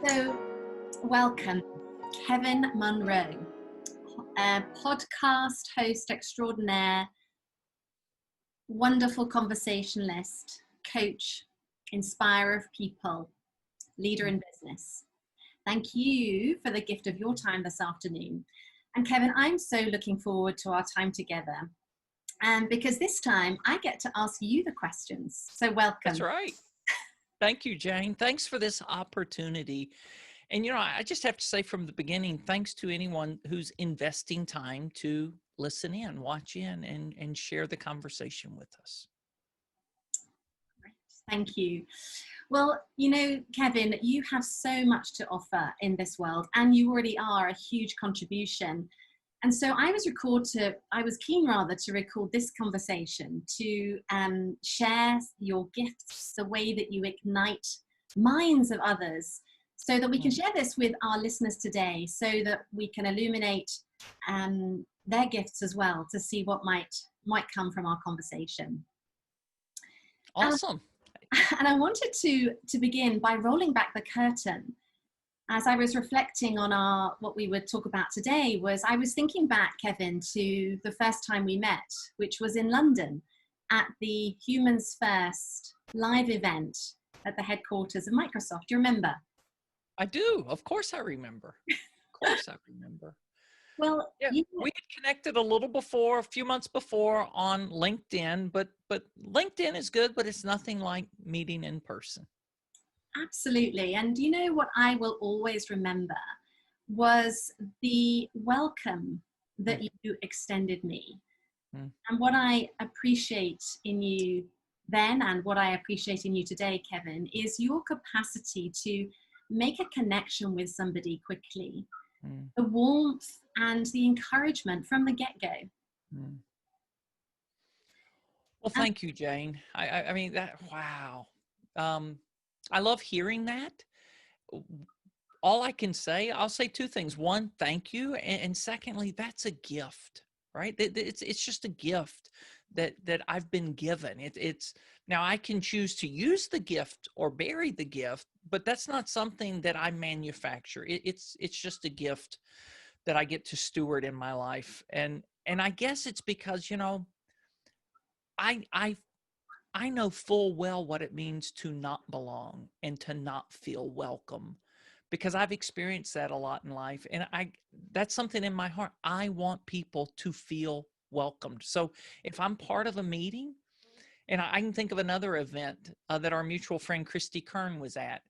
So, welcome, Kevin Monroe, a podcast host extraordinaire, wonderful conversationalist, coach, inspirer of people, leader in business. Thank you for the gift of your time this afternoon. And Kevin, I'm so looking forward to our time together. Because this time I get to ask you the questions. So welcome. That's right. Thank you, Jane. Thanks for this opportunity. And, I just have to say from the beginning, thanks to anyone who's investing time to listen in, watch in, and share the conversation with us. Thank you. Well, Kevin, you have so much to offer in this world, and you already are a huge contribution. And so I was keen to record this conversation to share your gifts, the way that you ignite minds of others, so that we can share this with our listeners today, so that we can illuminate their gifts as well, to see what might come from our conversation. Awesome. And I wanted to begin by rolling back the curtain. As I was reflecting on what we would talk about today, I was thinking back, Kevin, to the first time we met, which was in London at the Humans First live event at the headquarters of Microsoft. Do you remember? I do. Of course I remember. Well, yeah, we had connected a few months before on LinkedIn, but LinkedIn is good, but it's nothing like meeting in person. Absolutely. And what I will always remember was the welcome that you extended me. And what I appreciate in you then, and what I appreciate in you today, Kevin, is your capacity to make a connection with somebody quickly. The warmth and the encouragement from the get-go. Well, thank you, Jane. I mean, wow. I love hearing that. All I can say, I'll say two things. One, thank you. And secondly, that's a gift, right? It's just a gift that I've been given. It's now I can choose to use the gift or bury the gift, but that's not something that I manufacture. It's just a gift that I get to steward in my life. And I guess it's because, I know full well what it means to not belong and to not feel welcome, because I've experienced that a lot in life. And that's something in my heart. I want people to feel welcomed. So if I'm part of a meeting, and I can think of another event that our mutual friend Christy Kern was at,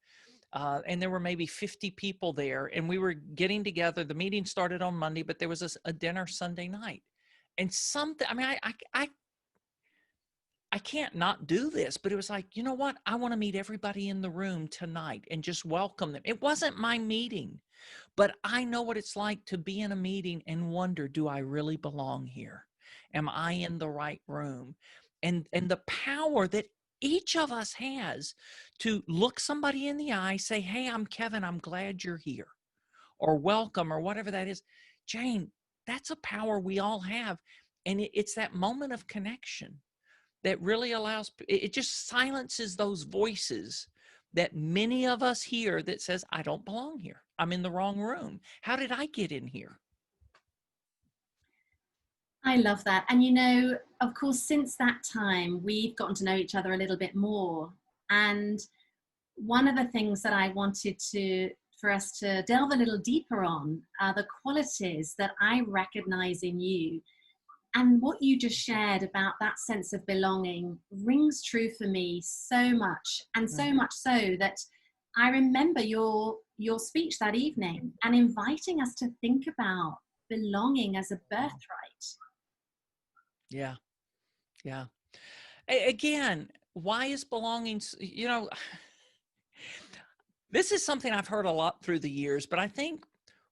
and there were maybe 50 people there, and we were getting together. The meeting started on Monday, but there was a dinner Sunday night. And I can't not do this, but it was like, you know what? I want to meet everybody in the room tonight and just welcome them. It wasn't my meeting, but I know what it's like to be in a meeting and wonder, do I really belong here? Am I in the right room? And the power that each of us has to look somebody in the eye, say, hey, I'm Kevin, I'm glad you're here, or welcome, or whatever that is. Jane, that's a power we all have. And it's that moment of connection that really allows, it just silences those voices that many of us hear that says, I don't belong here. I'm in the wrong room. How did I get in here? I love that. And of course, since that time, we've gotten to know each other a little bit more. And one of the things that I wanted for us to delve a little deeper on are the qualities that I recognize in you. And what you just shared about that sense of belonging rings true for me so much, and so much so that I remember your speech that evening and inviting us to think about belonging as a birthright. Yeah. Again, why is belonging, this is something I've heard a lot through the years, but I think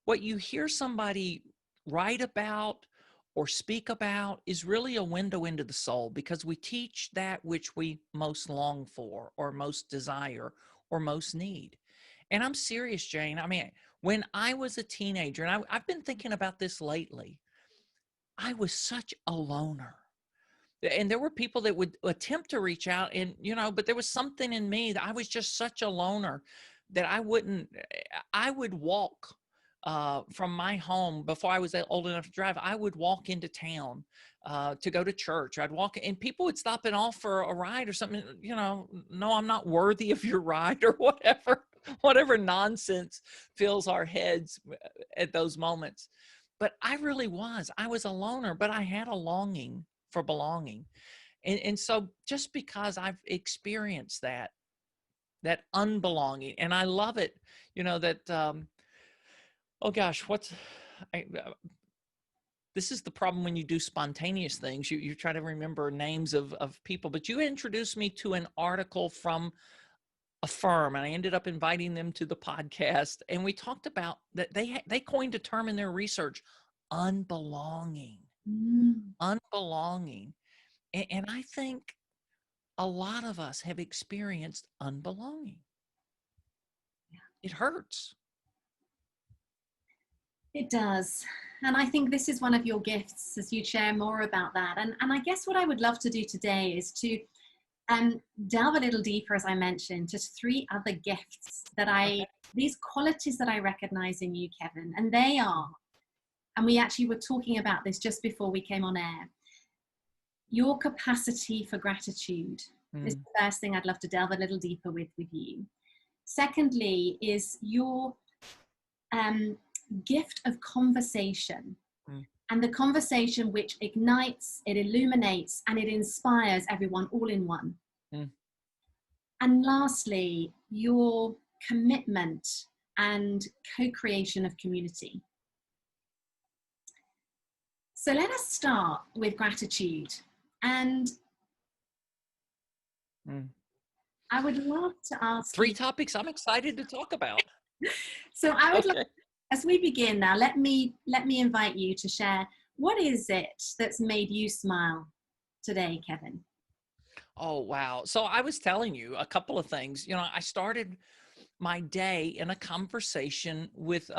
what you hear somebody write about or speak about is really a window into the soul, because we teach that which we most long for, or most desire, or most need. And I'm serious, Jane. I mean, when I was a teenager, and I've been thinking about this lately, I was such a loner. And there were people that would attempt to reach out, and, but there was something in me that I was just such a loner. that I would walk from my home before I was old enough to drive. I would walk into town to go to church. I'd walk, and people would stop and offer a ride or something. No, I'm not worthy of your ride, or whatever nonsense fills our heads at those moments. But I was a loner, but I had a longing for belonging. And so just because I've experienced that unbelonging, and I love it, that, oh gosh, this is the problem when you do spontaneous things. You try to remember names of people, but you introduced me to an article from a firm, and I ended up inviting them to the podcast. And we talked about that they coined a term in their research, unbelonging. Unbelonging. And I think a lot of us have experienced unbelonging. It hurts. It does. And I think this is one of your gifts as you share more about that. And I guess what I would love to do today is to delve a little deeper, as I mentioned, just 3 other gifts these qualities that I recognize in you, Kevin. And they are, and we actually were talking about this just before we came on air, your capacity for gratitude is the first thing I'd love to delve a little deeper with you. Secondly is your gift of conversation, and the conversation which ignites, it illuminates, and it inspires everyone all in one. And lastly, your commitment and co-creation of community. So let us start with gratitude. And I would love to ask 3 topics I'm excited to talk about. So I would like, as we begin now, let me invite you to share, what is it that's made you smile today, Kevin? Oh, wow. So I was telling you a couple of things. I started my day in a conversation with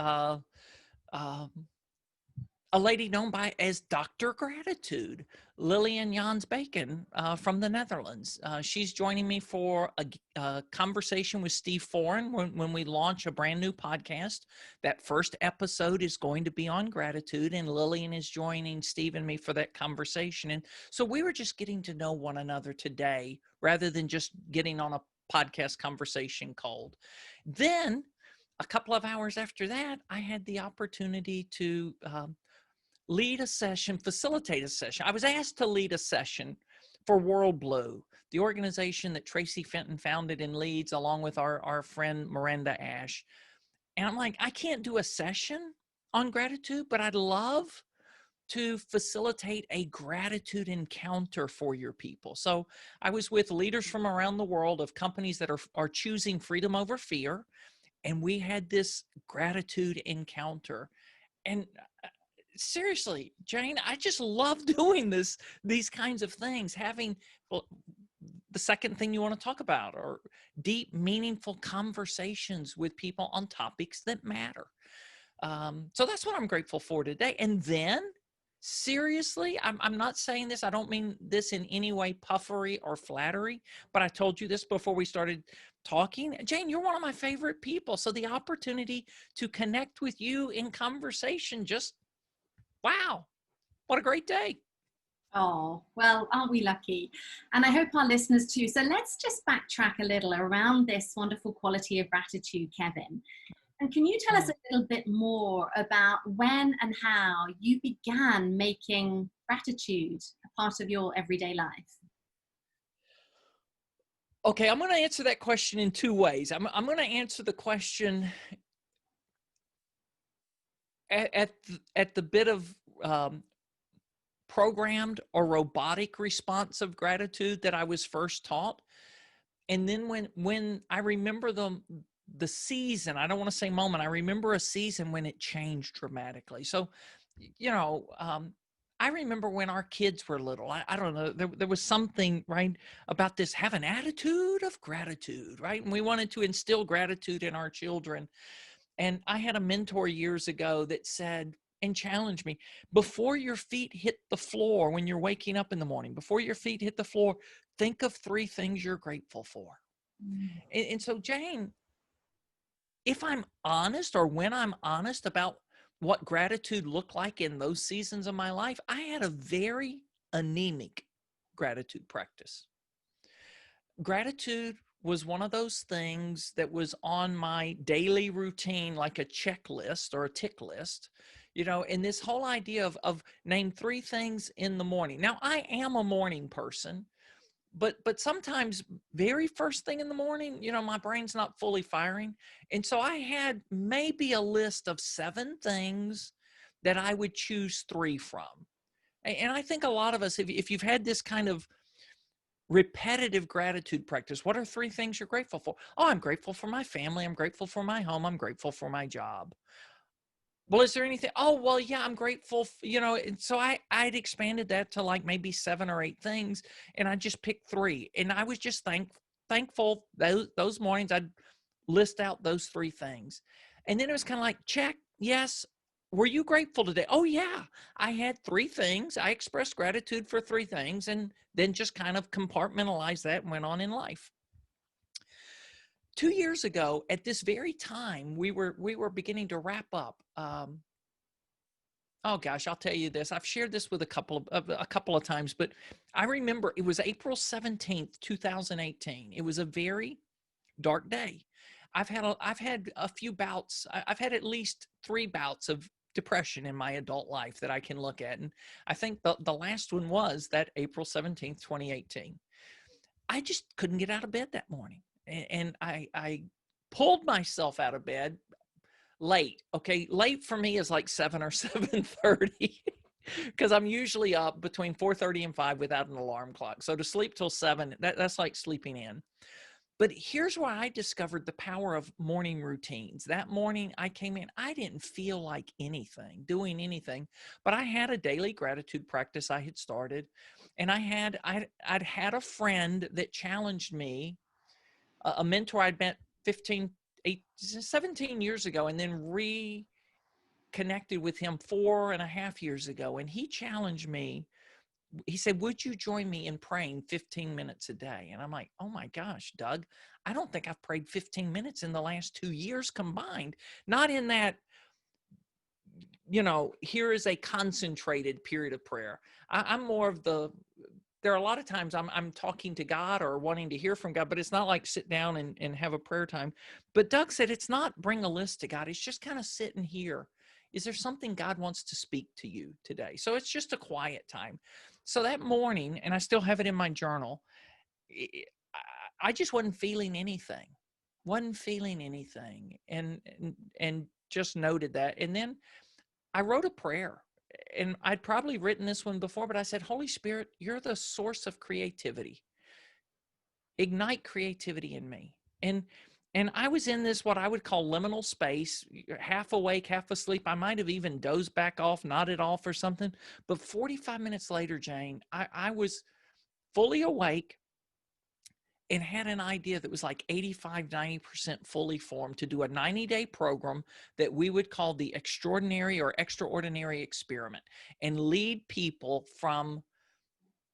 a lady known as Dr. Gratitude, Lillian Jans Bacon from the Netherlands. She's joining me for a conversation with Steve Foreign when we launch a brand new podcast. That first episode is going to be on gratitude, and Lillian is joining Steve and me for that conversation. And so we were just getting to know one another today rather than just getting on a podcast conversation cold. Then a couple of hours after that, I had the opportunity to lead a session, facilitate a session. I was asked to lead a session for World Blue, the organization that Tracy Fenton founded and leads along with our friend Miranda Ash. And I'm like, I can't do a session on gratitude, but I'd love to facilitate a gratitude encounter for your people. So I was with leaders from around the world of companies that are choosing freedom over fear. And we had this gratitude encounter. And seriously, Jane, I just love doing these kinds of things, having the second thing you want to talk about, or deep, meaningful conversations with people on topics that matter. So that's what I'm grateful for today. And then, seriously, I'm not saying this, I don't mean this in any way puffery or flattery, but I told you this before we started talking. Jane, you're one of my favorite people. So the opportunity to connect with you in conversation, just wow, what a great day. Oh, well, aren't we lucky? And I hope our listeners too. So let's just backtrack a little around this wonderful quality of gratitude, Kevin. And can you tell us a little bit more about when and how you began making gratitude a part of your everyday life? Okay, I'm going to answer that question in 2 ways. I'm going to answer the question at the bit of programmed or robotic response of gratitude that I was first taught. And then when I remember the season, I don't want to say moment, I remember a season when it changed dramatically. So, I remember when our kids were little, I don't know, there was something, right, about this, have an attitude of gratitude, right? And we wanted to instill gratitude in our children. And I had a mentor years ago that said, and challenged me, before your feet hit the floor when you're waking up in the morning, before your feet hit the floor, think of 3 things you're grateful for. And so, Jane, if I'm honest, or when I'm honest about what gratitude looked like in those seasons of my life, I had a very anemic gratitude practice. Gratitude was one of those things that was on my daily routine, like a checklist or a tick list, and this whole idea of name 3 things in the morning. Now, I am a morning person, but sometimes very first thing in the morning, my brain's not fully firing. And so I had maybe a list of 7 things that I would choose 3 from. And I think a lot of us, if you've had this kind of repetitive gratitude practice, what are 3 things you're grateful for? Oh, I'm grateful for my family. I'm grateful for my home. I'm grateful for my job. Well, is there anything? Oh, well, yeah, I'm grateful. And so I'd expanded that to like maybe 7 or 8 things, and I just picked 3. And I was just thankful those mornings. I'd list out those 3 things. And then it was kind of like, check, yes. Were you grateful today? Oh, yeah. I had 3 things. I expressed gratitude for 3 things, and then just kind of compartmentalized that and went on in life. 2 years ago, at this very time, we were beginning to wrap up. Oh gosh, I'll tell you this. I've shared this with a couple of times, but I remember it was April 17th, 2018. It was a very dark day. I've had a few bouts. I've had at least 3 bouts of depression in my adult life that I can look at, and I think the last one was that April 17th, 2018. I just couldn't get out of bed that morning, and I pulled myself out of bed late. Okay, late for me is like 7 or 7:30 because I'm usually up between 4:30 and 5 without an alarm clock. So to sleep till 7, that's like sleeping in. But here's where I discovered the power of morning routines. That morning I came in, I didn't feel like doing anything, but I had a daily gratitude practice I had started, and I'd had a friend that challenged me, a mentor I'd met 17 years ago, and then reconnected with him 4.5 years ago. And he challenged me. He said, would you join me in praying 15 minutes a day? And I'm like, oh my gosh, Doug, I don't think I've prayed 15 minutes in the last 2 years combined. Not in that, here is a concentrated period of prayer. I'm more of there are a lot of times I'm talking to God or wanting to hear from God, but it's not like sit down and have a prayer time. But Doug said it's not bring a list to God. It's just kind of sit and hear. Is there something God wants to speak to you today? So it's just a quiet time. So that morning, and I still have it in my journal, I just wasn't feeling anything. And just noted that. And then I wrote a prayer. And I'd probably written this one before, but I said, Holy Spirit, you're the source of creativity. Ignite creativity in me. And I was in this, what I would call liminal space, half awake, half asleep. I might have even dozed back off, nodded off or something. But 45 minutes later, Jane, I was fully awake and had an idea that was like 85, 90% fully formed to do a 90-day program that we would call the extraordinary or extraordinary experiment, and lead people from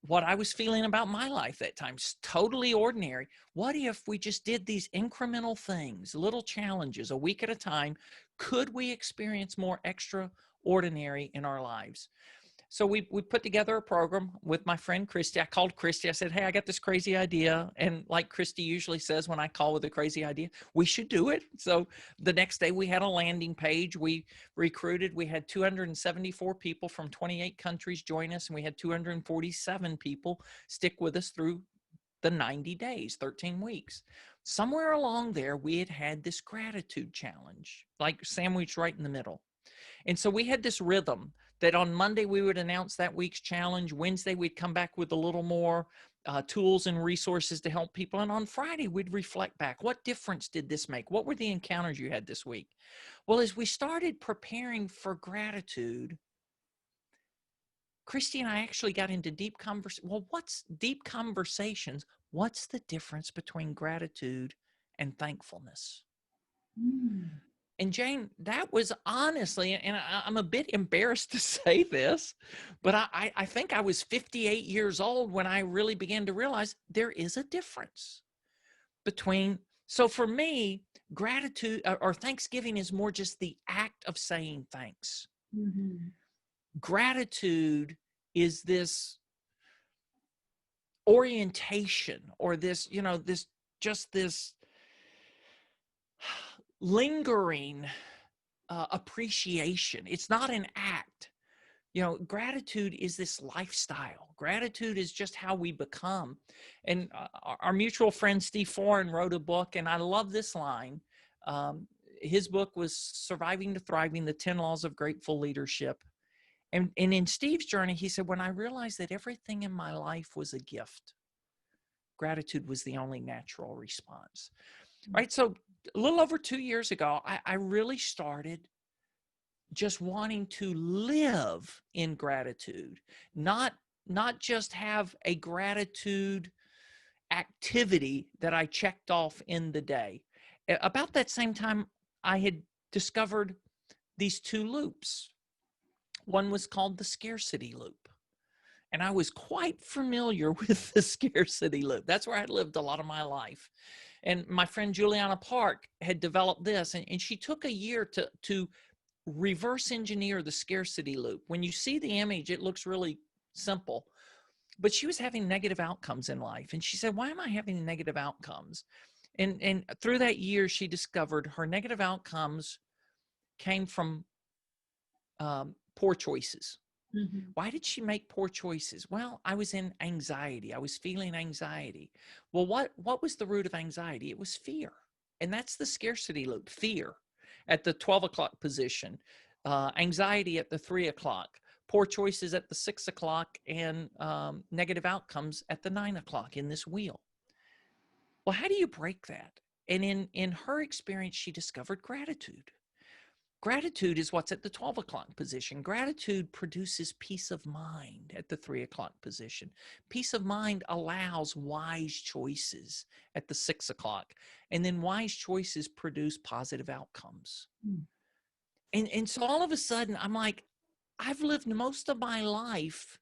what I was feeling about my life that time, totally ordinary. What if we just did these incremental things, little challenges a week at a time? Could we experience more extraordinary in our lives? So we put together a program with my friend Christy. I called Christy. I said, hey, I got this crazy idea. And like Christy usually says when I call with a crazy idea, we should do it. So the next day we had a landing page. We recruited. We had 274 people from 28 countries join us, and we had 247 people stick with us through the 90 days, 13 weeks. Somewhere along there, we had this gratitude challenge, like sandwiched right in the middle. And so we had this rhythm that on Monday we would announce that week's challenge. Wednesday we'd come back with a little more tools and resources to help people. And on Friday we'd reflect back. What difference did this make? What were the encounters you had this week? Well, as we started preparing for gratitude, Christy and I actually got into deep conversation. Well, what's deep conversations? What's the difference between gratitude and thankfulness? And Jane, that was honestly, and I'm a bit embarrassed to say this, but I think I was 58 years old when I really began to realize there is a difference between So for me, gratitude or Thanksgiving is more just the act of saying thanks. Mm-hmm. Gratitude is this orientation, or this, this lingering appreciation. It's not an act. Gratitude is this lifestyle. Gratitude is just how we become. And our mutual friend Steve Foreign wrote a book, and I love this line. His book was Surviving to Thriving, the 10 Laws of Grateful Leadership. And in Steve's journey, he said, when I realized that everything in my life was a gift, gratitude was the only natural response. Right? So a little over 2 years ago, I really started just wanting to live in gratitude, not just have a gratitude activity that I checked off in the day. About that same time, I had discovered these 2 loops. One was called the Scarcity Loop. And I was quite familiar with the Scarcity Loop. That's where I'd lived a lot of my life. And my friend Juliana Park had developed this, and she took a year to reverse engineer the Scarcity Loop. When you see the image, it looks really simple, but she was having negative outcomes in life. And she said, why am I having negative outcomes? And through that year, she discovered her negative outcomes came from poor choices. Mm-hmm. Why did she make poor choices? Well, I was in anxiety. I was feeling anxiety. Well, what was the root of anxiety? It was fear. And that's the Scarcity Loop, fear at the 12 o'clock position, anxiety at the 3 o'clock, poor choices at the 6 o'clock, and negative outcomes at the 9 o'clock in this wheel. Well, how do you break that? And in her experience, she discovered gratitude. Gratitude is what's at the 12 o'clock position. Gratitude produces peace of mind at the 3 o'clock position. Peace of mind allows wise choices at the 6 o'clock. And then wise choices produce positive outcomes. Mm. And so all of a sudden, I'm like, I've lived most of my life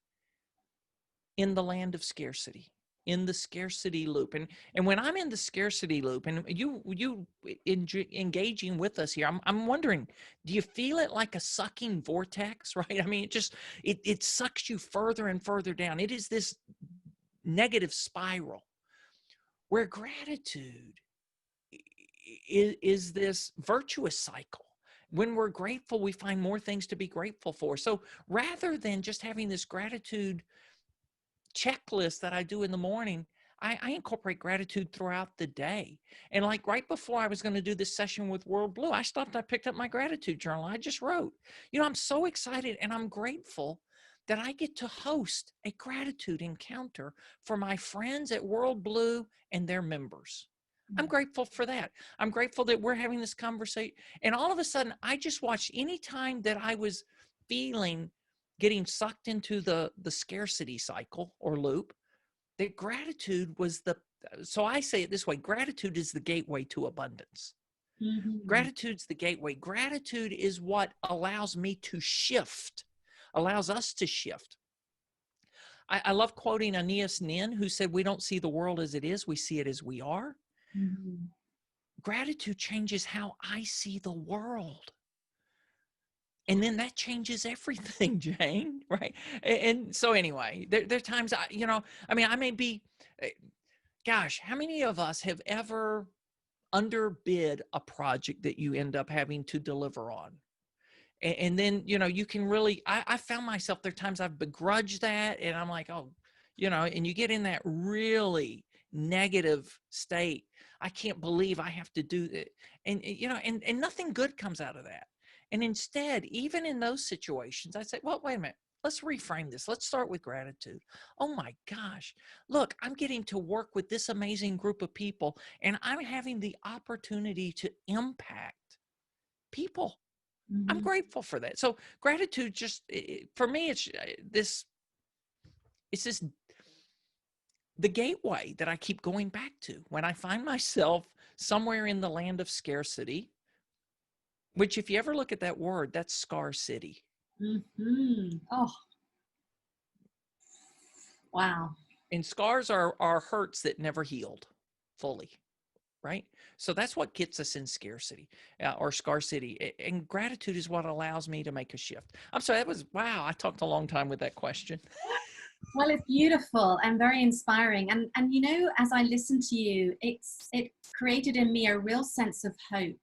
in the land of scarcity, in the Scarcity Loop. And when I'm in the Scarcity Loop, and you engaging with us here, I'm wondering, do you feel it like a sucking vortex, right? I mean, it sucks you further and further down. It is this negative spiral, where gratitude is this virtuous cycle. When we're grateful, we find more things to be grateful for. So rather than just having this gratitude checklist that I do in the morning, I incorporate gratitude throughout the day. And like right before I was going to do this session with World Blue, I stopped, I picked up my gratitude journal. I just wrote, I'm so excited and I'm grateful that I get to host a gratitude encounter for my friends at World Blue and their members. I'm grateful for that. I'm grateful that we're having this conversation. And all of a sudden, I just watched any time that I was feeling getting sucked into the scarcity cycle or loop, that gratitude was so I say it this way, gratitude is the gateway to abundance. Mm-hmm. Gratitude's the gateway. Gratitude is what allows me to shift, allows us to shift. I love quoting Aeneas Nin, who said, we don't see the world as it is, we see it as we are. Mm-hmm. Gratitude changes how I see the world. And then that changes everything, Jane, right? And so anyway, there are times, I may be, gosh, how many of us have ever underbid a project that you end up having to deliver on? And then, you can really, I found myself, there are times I've begrudged that, and I'm like, oh, and you get in that really negative state. I can't believe I have to do it. And nothing good comes out of that. And instead, even in those situations, I say, well, wait a minute. Let's reframe this. Let's start with gratitude. Oh my gosh. Look, I'm getting to work with this amazing group of people, and I'm having the opportunity to impact people. Mm-hmm. I'm grateful for that. So gratitude, just for me, it's this the gateway that I keep going back to when I find myself somewhere in the land of scarcity, which if you ever look at that word, that's Scar City. Mm-hmm. Oh, wow. And scars are hurts that never healed fully. right? So that's what gets us in scarcity or scarcity. And gratitude is what allows me to make a shift. I'm sorry, that was, wow, I talked a long time with that question. Well, it's beautiful and very inspiring. And you know, as I listened to you, it created in me a real sense of hope.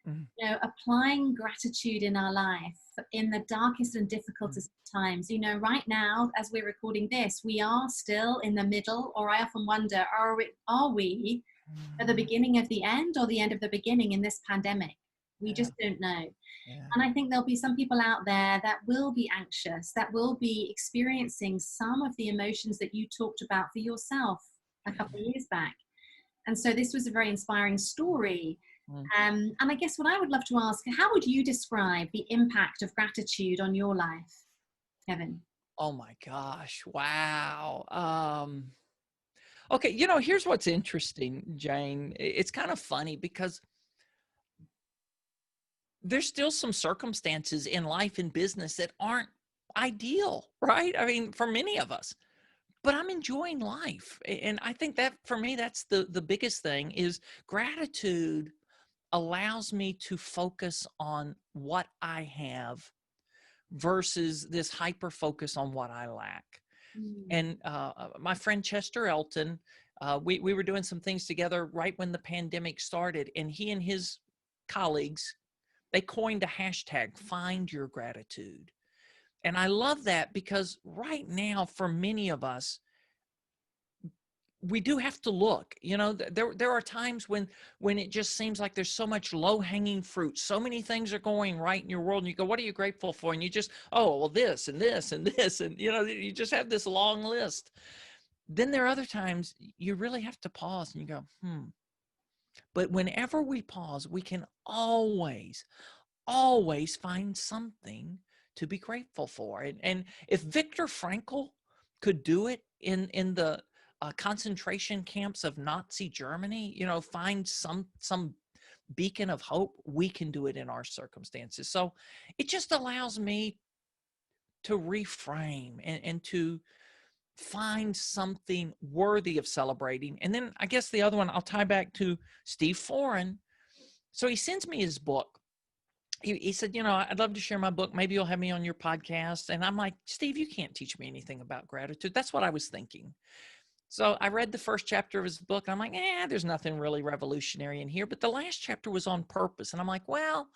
Mhm. You know, applying gratitude in our life in the darkest and Mhm. difficultest times. You know, right now, as we're recording this, we are still in the middle, or I often wonder, are we at the beginning of the end or the end of the beginning in this pandemic? We Yeah, just don't know. yeah. And I think there'll be some people out there that will be anxious, that will be experiencing some of the emotions that you talked about for yourself a couple of years back. And so this was a very inspiring story. Mm. And I guess what I would love to ask, how would you describe the impact of gratitude on your life, Kevin? Oh my gosh. Wow. Okay, here's what's interesting, Jane. It's kind of funny because there's still some circumstances in life and business that aren't ideal, right? I mean, for many of us, but I'm enjoying life. And I think that for me, that's the biggest thing is gratitude allows me to focus on what I have versus this hyper focus on what I lack. Mm. And my friend Chester Elton, we were doing some things together right when the pandemic started, and he and his colleagues, they coined a hashtag, find your gratitude. And I love that because right now, for many of us, we do have to look. There are times when it just seems like there's so much low hanging fruit, so many things are going right in your world, and you go, what are you grateful for? And you just, oh well, this and this and this, and you just have this long list. Then there are other times you really have to pause and you go, but whenever we pause, we can always find something to be grateful for. And if Viktor Frankl could do it in the concentration camps of Nazi Germany, find some beacon of hope, we can do it in our circumstances. So it just allows me to reframe and to find something worthy of celebrating. And then I guess the other one I'll tie back to Steve Foreign. So he sends me his book. He said, I'd love to share my book. Maybe you'll have me on your podcast. And I'm like, Steve, you can't teach me anything about gratitude. That's what I was thinking. So I read the first chapter of his book. And I'm like, there's nothing really revolutionary in here. But the last chapter was on purpose. And I'm like, well,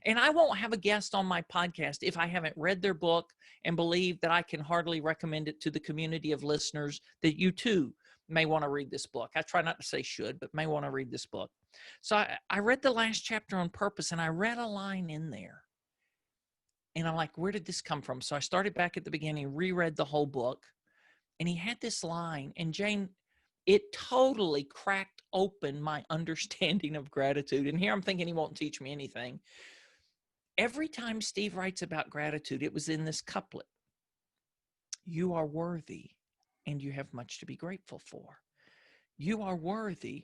and I won't have a guest on my podcast if I haven't read their book and believe that I can hardly recommend it to the community of listeners that you too may want to read this book. I try not to say should, but may want to read this book. So I read the last chapter on purpose, and I read a line in there. And I'm like, where did this come from? So I started back at the beginning, reread the whole book. And he had this line, and Jane, it totally cracked open my understanding of gratitude. And here I'm thinking he won't teach me anything. Every time Steve writes about gratitude, it was in this couplet: you are worthy and you have much to be grateful for. You are worthy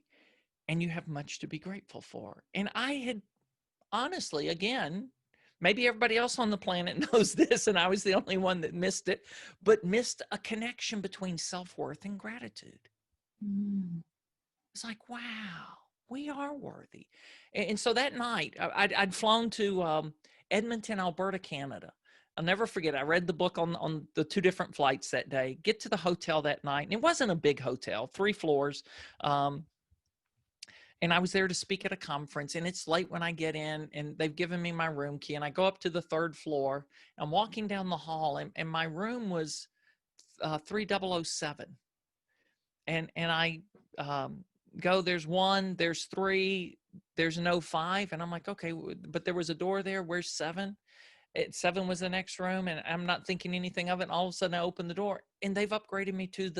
and you have much to be grateful for. And I had honestly, again, maybe everybody else on the planet knows this and I was the only one that missed it, but missed a connection between self-worth and gratitude. Mm. It's like, wow, we are worthy. And so that night, I'd flown to Edmonton, Alberta, Canada. I'll never forget. I read the book on the two different flights that day. Get to the hotel that night, and it wasn't a big hotel, 3 floors. And I was there to speak at a conference, and it's late when I get in, and they've given me my room key, and I go up to the 3rd floor. I'm walking down the hall, and my room was 3007. And I go, there's 1, there's 3, there's no 5. And I'm like, okay, but there was a door there. Where's 7? 7 was the next room, and I'm not thinking anything of it. And all of a sudden I open the door, and they've upgraded me to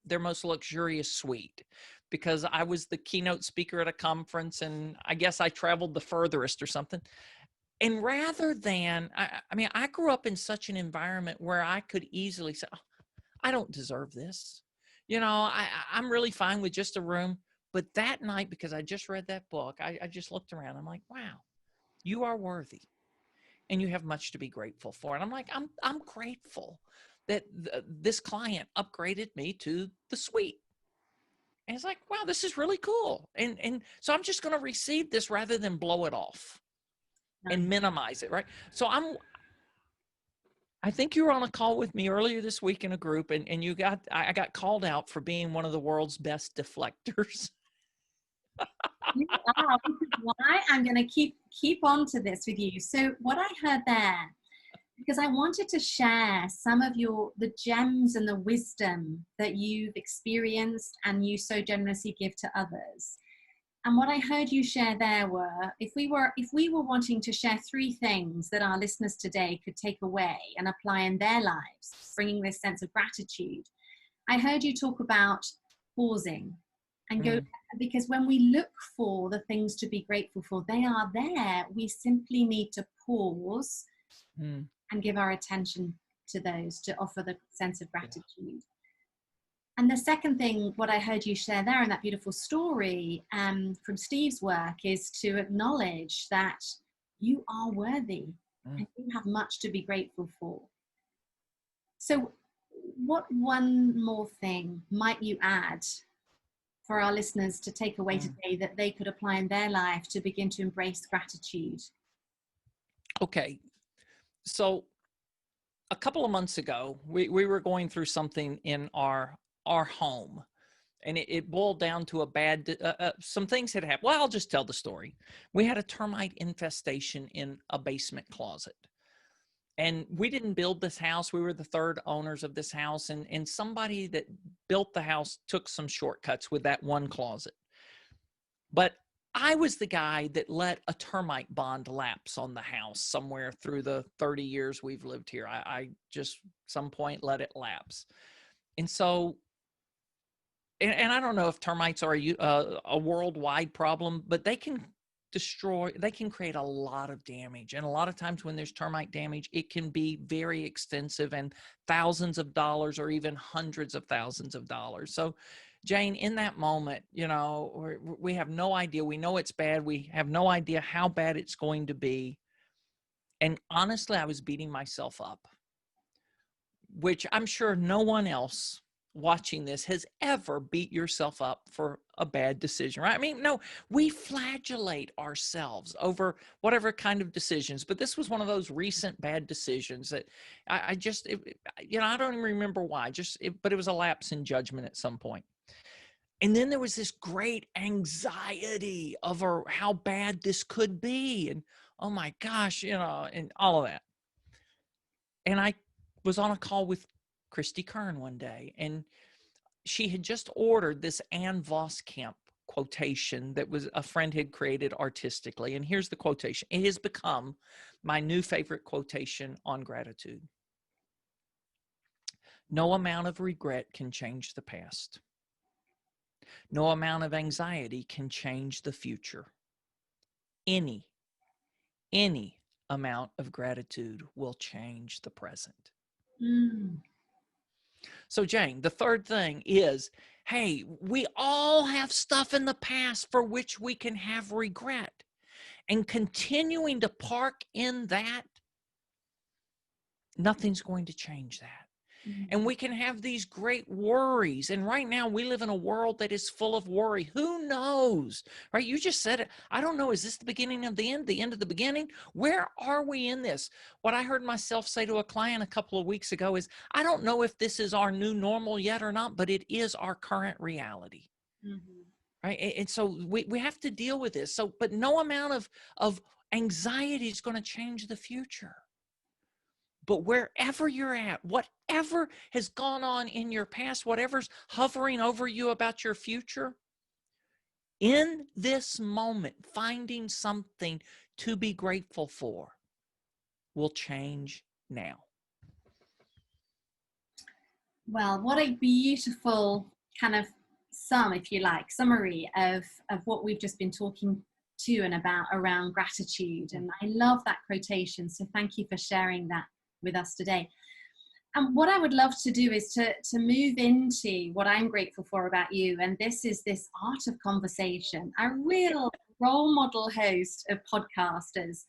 their most luxurious suite because I was the keynote speaker at a conference, and I guess I traveled the furthest or something. And rather than, I mean, I grew up in such an environment where I could easily say, oh, I don't deserve this. I'm really fine with just a room. But that night, because I just read that book, I just looked around. I'm like, wow, you are worthy and you have much to be grateful for. And I'm like, I'm grateful that this client upgraded me to the suite. And it's like, wow, this is really cool. And so I'm just going to receive this rather than blow it off and minimize it, right? So I think you were on a call with me earlier this week in a group, and I got called out for being one of the world's best deflectors. You are, which is why I'm going to keep on to this with you. So what I heard there, because I wanted to share some of the gems and the wisdom that you've experienced and you so generously give to others. And what I heard you share there were, if we were wanting to share 3 things that our listeners today could take away and apply in their lives, bringing this sense of gratitude, I heard you talk about pausing and go, because when we look for the things to be grateful for, they are there. We simply need to pause and give our attention to those, to offer the sense of gratitude. Yeah. And the second thing, what I heard you share there in that beautiful story from Steve's work, is to acknowledge that you are worthy and you have much to be grateful for. So what one more thing might you add for our listeners to take away today that they could apply in their life to begin to embrace gratitude? Okay. So a couple of months ago, we were going through something in our home, and it boiled down to some things had happened. Well, I'll just tell the story. We had a termite infestation in a basement closet, and we didn't build this house. We were the 3rd owners of this house, and somebody that built the house took some shortcuts with that one closet. But I was the guy that let a termite bond lapse on the house somewhere through the 30 years we've lived here. I just some point let it lapse. And so, and I don't know if termites are a worldwide problem, but they can create a lot of damage. And a lot of times when there's termite damage, it can be very extensive and thousands of dollars or even hundreds of thousands of dollars. So Jane, in that moment, we have no idea. We know it's bad. We have no idea how bad it's going to be. And honestly, I was beating myself up, which I'm sure no one else watching this has ever beat yourself up for a bad decision, right? I mean, no, we flagellate ourselves over whatever kind of decisions, but this was one of those recent bad decisions that I don't even remember why, but it was a lapse in judgment at some point. And then there was this great anxiety over how bad this could be. And, oh my gosh, and all of that. And I was on a call with Christy Kern one day, and she had just ordered this Ann Voskamp quotation that was a friend had created artistically. And here's the quotation. It has become my new favorite quotation on gratitude. No amount of regret can change the past. No amount of anxiety can change the future. Any amount of gratitude will change the present. So Jane, the third thing is, hey, we all have stuff in the past for which we can have regret. And continuing to park in that, nothing's going to change that. And we can have these great worries. And right now we live in a world that is full of worry. Who knows, right? You just said it. I don't know. Is this the beginning of the end of the beginning? Where are we in this? What I heard myself say to a client a couple of weeks ago is, I don't know if this is our new normal yet or not, but it is our current reality. Right. And so we have to deal with this. So, but no amount of anxiety is going to change the future. But wherever you're at, whatever has gone on in your past, whatever's hovering over you about your future, in this moment, finding something to be grateful for will change now. Well, what a beautiful kind of summary of what we've just been talking to and about around gratitude. And I love that quotation. So thank you for sharing that with us today. And what I would love to do is to move into what I'm grateful for about you. And this is this art of conversation, a real role model host of podcasters.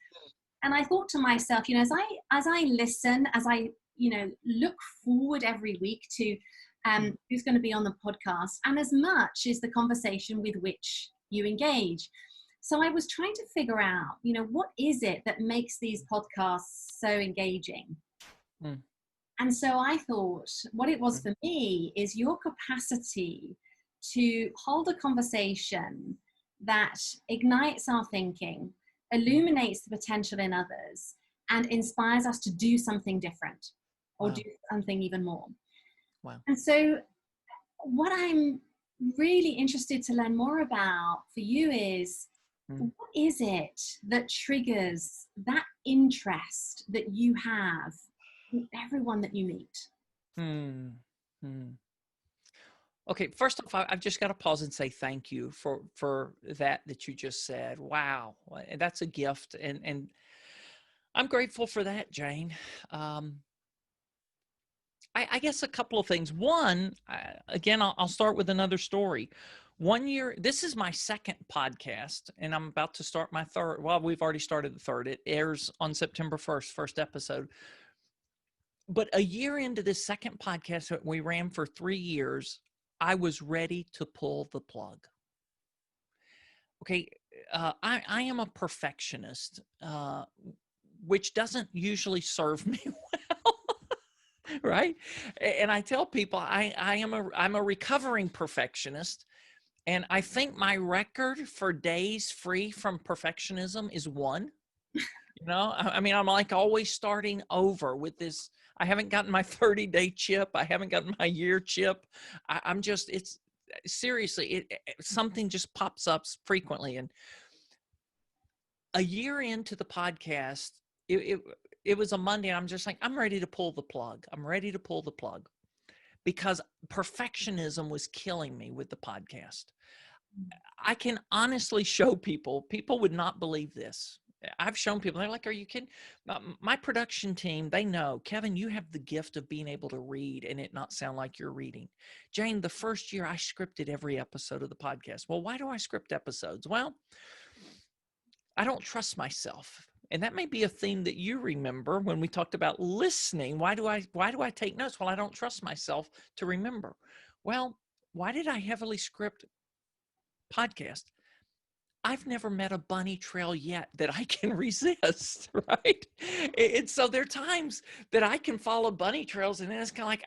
And I thought to myself, as I listen, as I look forward every week to who's going to be on the podcast, and as much is the conversation with which you engage. So I was trying to figure out, what is it that makes these podcasts so engaging? Mm. And so I thought what it was for me is your capacity to hold a conversation that ignites our thinking, illuminates the potential in others, and inspires us to do something different or do something even more. Wow. And so what I'm really interested to learn more about for you is, what is it that triggers that interest that you have in everyone that you meet? Okay, first off, I've just got to pause and say thank you for that you just said. Wow, that's a gift, and I'm grateful for that, Jane. I guess a couple of things. One, again, I'll start with another story. One year, this is my second podcast, and I'm about to start my third. Well, we've already started the third. It airs on September 1st, first episode. But a year into this second podcast that we ran for 3 years, I was ready to pull the plug. Okay, I am a perfectionist, which doesn't usually serve me well. Right. And I tell people I'm a recovering perfectionist. And I think my record for days free from perfectionism is 1. I mean, I'm like always starting over with this. I haven't gotten my 30-day chip. I haven't gotten my year chip. I'm just, it's seriously, something just pops up frequently. And a year into the podcast, it was a Monday, and I'm just like, I'm ready to pull the plug. I'm ready to pull the plug because perfectionism was killing me with the podcast. I can honestly show people would not believe this. I've shown people, they're like, are you kidding? My production team, they know, Kevin, you have the gift of being able to read and it not sound like you're reading. Jane, the first year I scripted every episode of the podcast. Well, why do I script episodes? Well, I don't trust myself. And that may be a theme that you remember when we talked about listening. Why do I take notes? Well, I don't trust myself to remember. Well, why did I heavily script podcast? I've never met a bunny trail yet that I can resist, right? And so there are times that I can follow bunny trails, and then it's kind of like,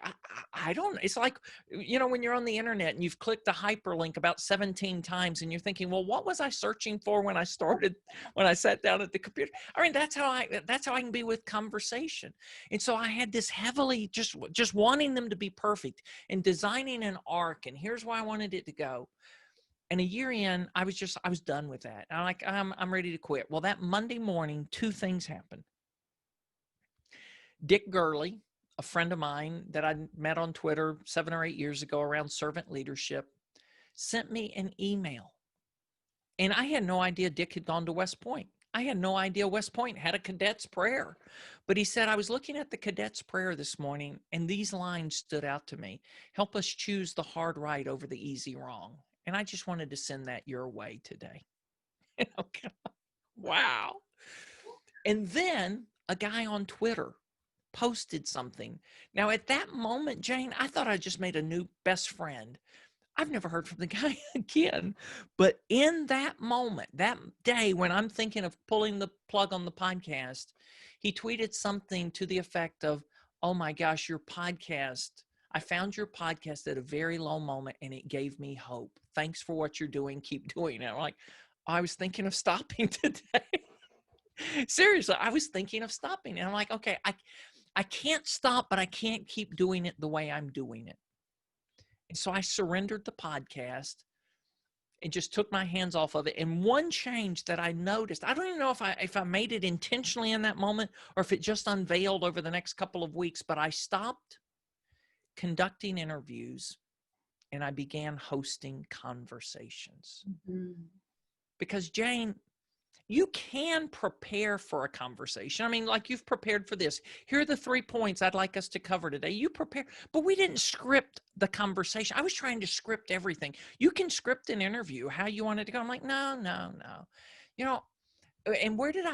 I don't, it's like, when you're on the internet and you've clicked a hyperlink about 17 times and you're thinking, well, what was I searching for when I sat down at the computer? I mean, that's how I can be with conversation. And so I had this heavily just wanting them to be perfect and designing an arc, and here's why I wanted it to go. And a year in, I was done with that. I'm ready to quit. Well, that Monday morning, 2 things happened. Dick Gurley, a friend of mine that I met on Twitter 7 or 8 years ago around servant leadership, sent me an email. And I had no idea Dick had gone to West Point. I had no idea West Point had a cadet's prayer. But he said, I was looking at the cadet's prayer this morning, and these lines stood out to me. Help us choose the hard right over the easy wrong. And I just wanted to send that your way today. Wow. And then a guy on Twitter posted something. Now, at that moment, Jane, I thought I just made a new best friend. I've never heard from the guy again. But in that moment, that day when I'm thinking of pulling the plug on the podcast, he tweeted something to the effect of, oh my gosh, your podcast. I found your podcast at a very low moment and it gave me hope. Thanks for what you're doing. Keep doing it. I'm like, I was thinking of stopping today. Seriously, I was thinking of stopping. And I'm like, okay, I can't stop, but I can't keep doing it the way I'm doing it. And so I surrendered the podcast and just took my hands off of it. And one change that I noticed, I don't even know if I made it intentionally in that moment or if it just unveiled over the next couple of weeks, but I stopped conducting interviews and I began hosting conversations. Because Jane, you can prepare for a conversation. I mean, like you've prepared for this. Here are the 3 points I'd like us to cover today. You prepare, but we didn't script the conversation. I was trying to script everything. You can script an interview, how you want it to go. I'm like, no. And where did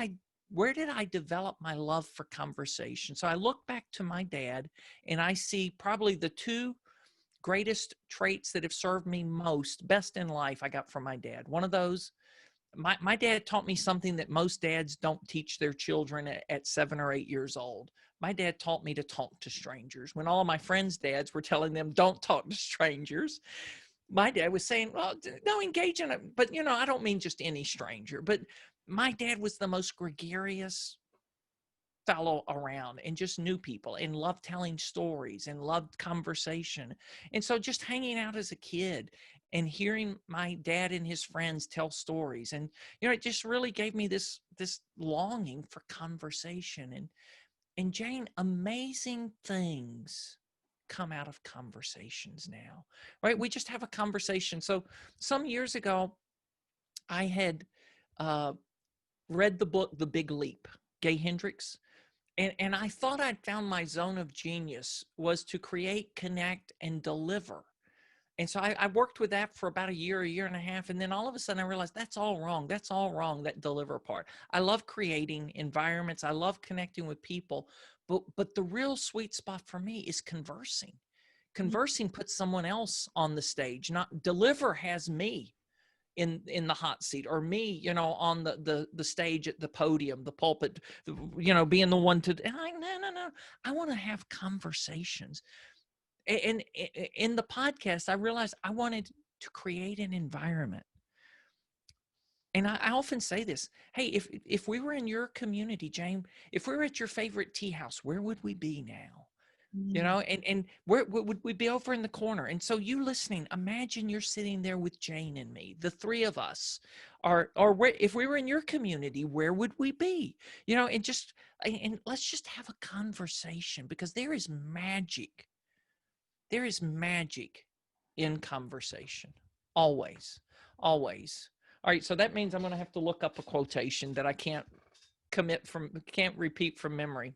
I develop my love for conversation? So I look back to my dad and I see probably the 2 greatest traits that have served me most, best in life, I got from my dad. One of those, my dad taught me something that most dads don't teach their children at 7 or 8 years old. My dad taught me to talk to strangers. When all of my friends' dads were telling them, don't talk to strangers, my dad was saying, well, no, engage in it. But, you know, I don't mean just any stranger, but my dad was the most gregarious fellow around and just knew people and loved telling stories and loved conversation. And so just hanging out as a kid and hearing my dad and his friends tell stories, and you know, it just really gave me this longing for conversation. And Jane, amazing things come out of conversations now, right? We just have a conversation. So some years ago, I had read the book The Big Leap, Gay Hendricks. And I thought I'd found my zone of genius was to create, connect, and deliver. And so I worked with that for about a year and a half. And then all of a sudden I realized that's all wrong. That's all wrong, that deliver part. I love creating environments. I love connecting with people. But the real sweet spot for me is conversing. Conversing puts someone else on the stage. Not deliver has me in the hot seat, or me, you know, on the stage at the podium, the pulpit, you know, being the one to, and no, I want to have conversations. And in the podcast, I realized I wanted to create an environment. And I often say this, hey, if we were in your community, Jane, if we were at your favorite tea house, where would we be now? You know, and where would we be? Over in the corner? And so you listening, imagine you're sitting there with Jane and me, the three of us, or where, if we were in your community, where would we be? You know, and let's just have a conversation, because there is magic. There is magic in conversation. Always, always. All right. So that means I'm going to have to look up a quotation that I can't repeat from memory,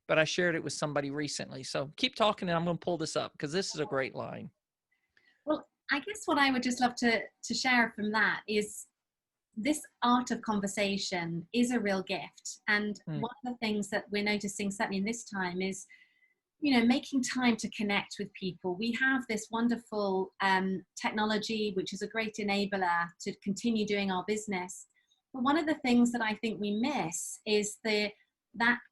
but I shared it with somebody recently. So keep talking and I'm going to pull this up, because this is a great line. Well, I guess what I would just love to share from that is this art of conversation is a real gift. And one of the things that we're noticing, certainly in this time, is, you know, making time to connect with people. We have this wonderful technology, which is a great enabler to continue doing our business. But one of the things that I think we miss is that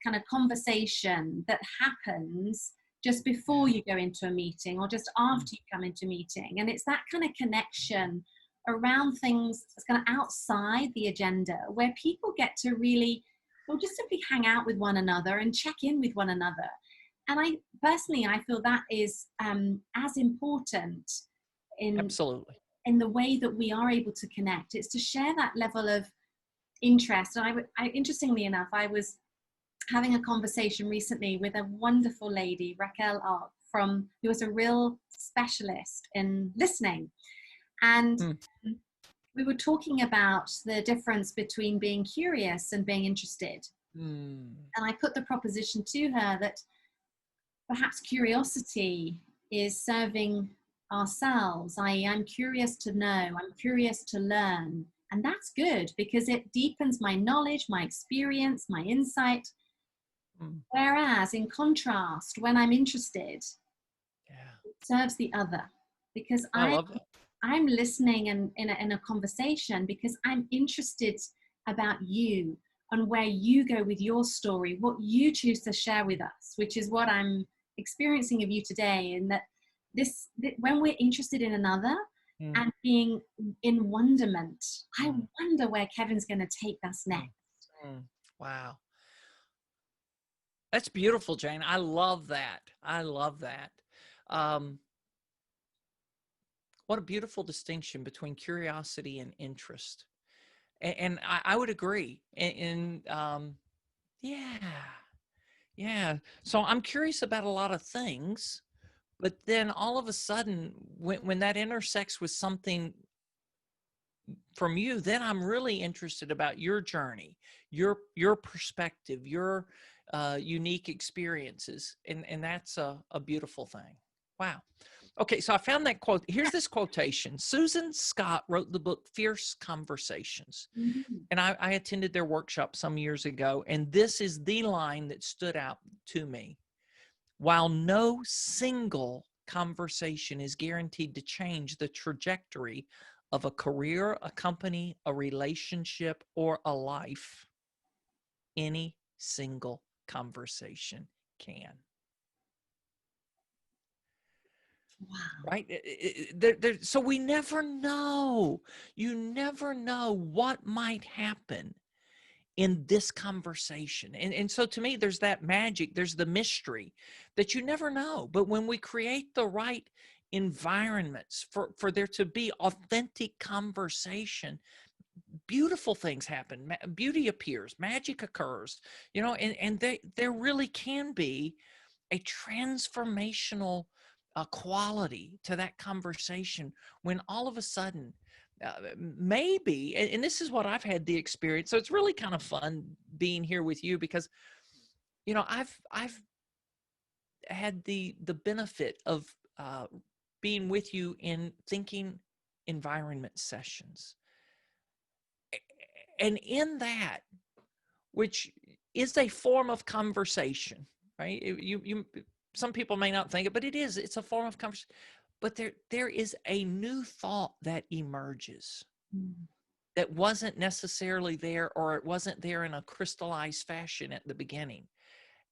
kind of conversation that happens just before you go into a meeting, or just after you come into a meeting. And it's that kind of connection around things that's kind of outside the agenda, where people get to really, well, just simply hang out with one another and check in with one another. And I feel that is as important Absolutely in the way that we are able to connect. It's to share that level of interest. And interestingly enough, I was having a conversation recently with a wonderful lady, Raquel Arp, who was a real specialist in listening. And we were talking about the difference between being curious and being interested. And I put the proposition to her that perhaps curiosity is serving ourselves, i.e. I'm curious to know, I'm curious to learn. And that's good, because it deepens my knowledge, my experience, my insight. Whereas in contrast, when I'm interested, it serves the other, because I'm listening in a conversation because I'm interested about you and where you go with your story, what you choose to share with us, which is what I'm experiencing of you today. And that when we're interested in another and being in wonderment, I wonder where Kevin's going to take us next. Wow. That's beautiful, Jane. I love that. I love that. What a beautiful distinction between curiosity and interest. And I would agree. Yeah. So I'm curious about a lot of things, but then all of a sudden, when that intersects with something from you, then I'm really interested about your journey, your perspective, your unique experiences. And that's a beautiful thing. Wow. Okay, so I found that quote. Here's this quotation. Susan Scott wrote the book Fierce Conversations. And I attended their workshop some years ago, and this is the line that stood out to me. While no single conversation is guaranteed to change the trajectory of a career, a company, a relationship, or a life, any single conversation can. Wow. Right? So we never know. You never know what might happen in this conversation. And so to me, there's that magic, there's the mystery that you never know. But when we create the right environments for there to be authentic conversation, beautiful things happen. Beauty appears, magic occurs, and there really can be a transformational quality to that conversation when all of a sudden maybe, and this is what I've had the experience, so it's really kind of fun being here with you because I've had the benefit of being with you in thinking environment sessions, and in that, which is a form of conversation, right? You some people may not think it, but it's a form of conversation. But there is a new thought that emerges that wasn't necessarily there, or it wasn't there in a crystallized fashion at the beginning.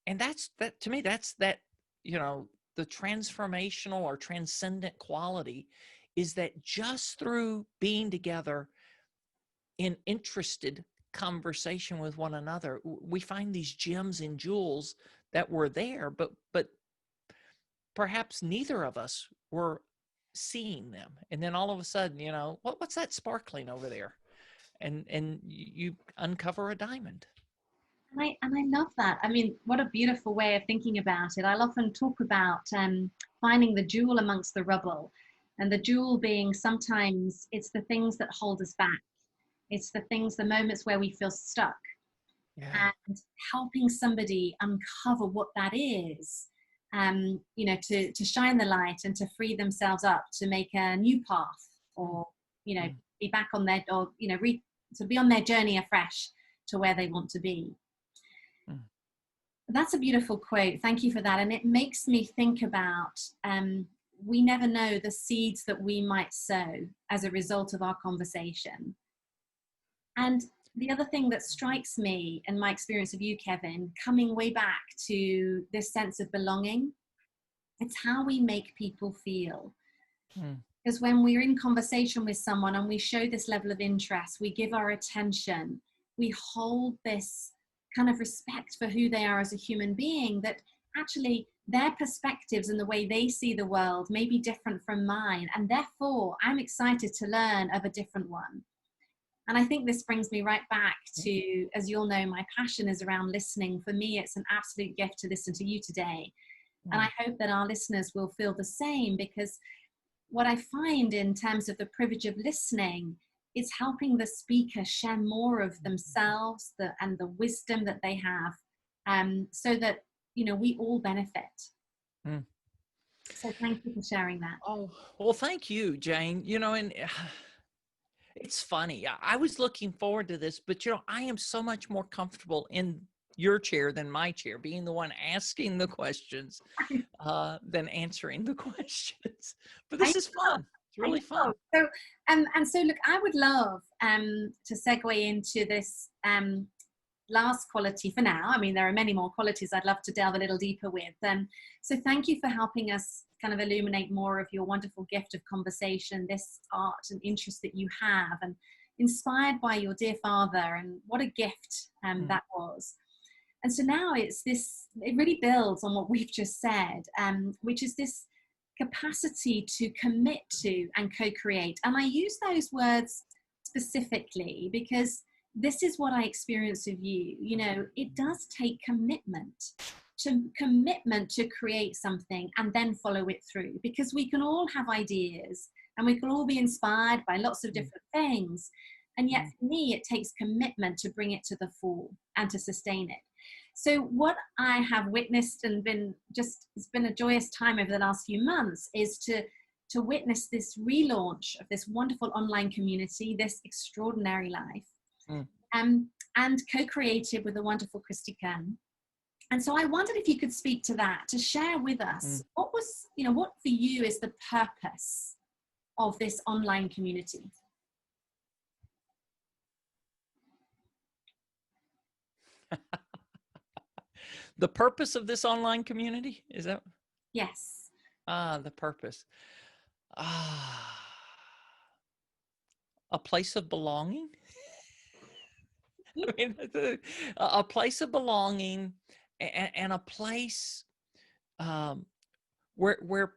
And that to me, that's that, the transformational or transcendent quality is that just through being together in interested conversation with one another, we find these gems and jewels that were there, but perhaps neither of us were seeing them. And then all of a sudden, what's that sparkling over there? And you uncover a diamond. And I love that. I mean, what a beautiful way of thinking about it. I'll often talk about finding the jewel amongst the rubble, and the jewel being sometimes it's the things that hold us back. It's the moments where we feel stuck, Yeah. and helping somebody uncover what that is, to shine the light and to free themselves up to make a new path, or, be back on their, or, to be on their journey afresh to where they want to be. That's a beautiful quote. Thank you for that. And it makes me think about, we never know the seeds that we might sow as a result of our conversation. And the other thing that strikes me in my experience of you, Kevin, coming way back to this sense of belonging, it's how we make people feel. Because when we're in conversation with someone and we show this level of interest, we give our attention, we hold this kind of respect for who they are as a human being, that actually their perspectives and the way they see the world may be different from mine. And therefore, I'm excited to learn of a different one. And I think this brings me right back to, as you all know, my passion is around listening. For me, it's an absolute gift to listen to you today. And I hope that our listeners will feel the same, because what I find in terms of the privilege of listening is helping the speaker share more of themselves and the wisdom that they have, so that, we all benefit. So thank you for sharing that. Oh, well, thank you, Jane. And it's funny. I was looking forward to this, but I am so much more comfortable in your chair than my chair, being the one asking the questions than answering the questions. But this is fun. It's really fun. So, and so look, I would love to segue into this last quality for now. I mean, there are many more qualities I'd love to delve a little deeper with. So thank you for helping us kind of illuminate more of your wonderful gift of conversation, this art and interest that you have, and inspired by your dear father, and what a gift that was. And so now it really builds on what we've just said, which is this capacity to commit to and co-create. And I use those words specifically because this is what I experience of you. It does take commitment to create something and then follow it through, because we can all have ideas and we can all be inspired by lots of different things. And yet for me, it takes commitment to bring it to the fore and to sustain it. So what I have witnessed and it's been a joyous time over the last few months is to witness this relaunch of this wonderful online community, this extraordinary life, and co-created with the wonderful Christy Kern. And so I wondered if you could speak to that, to share with us what was, what for you is the purpose of this online community? The purpose of this online community, is that? Yes. The purpose. A place of belonging. I mean, a place of belonging, and a place where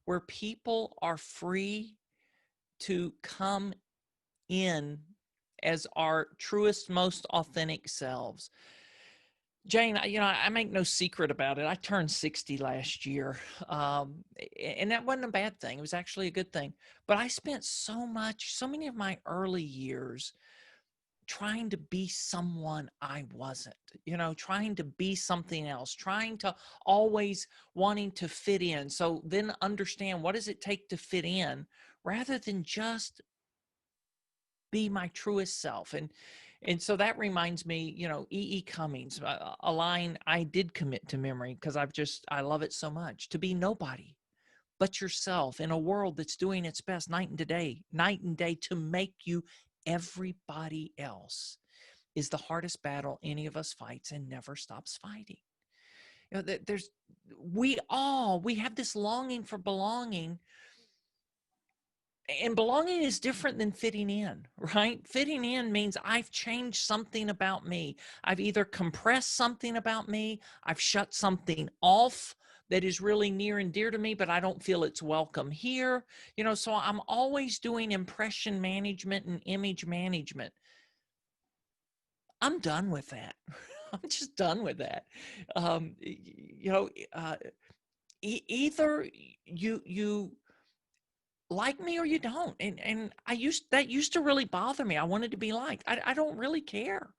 where people are free to come in as our truest, most authentic selves. Jane, I make no secret about it. I turned 60 last year, and that wasn't a bad thing. It was actually a good thing. But I spent so many of my early years trying to be someone I wasn't, trying to be something else, trying to always wanting to fit in. So then understand, what does it take to fit in, rather than just be my truest self. And so that reminds me, E. Cummings, a line I did commit to memory because I love it so much: to be nobody but yourself in a world that's doing its best night and day to make you everybody else is the hardest battle any of us fights and never stops fighting. We have this longing for belonging. And belonging is different than fitting in, right? Fitting in means I've changed something about me. I've either compressed something about me, I've shut something off that is really near and dear to me, but I don't feel it's welcome here. So I'm always doing impression management and image management. I'm done with that. I'm just done with that. Either you like me or you don't. And that used to really bother me. I wanted to be liked. I don't really care.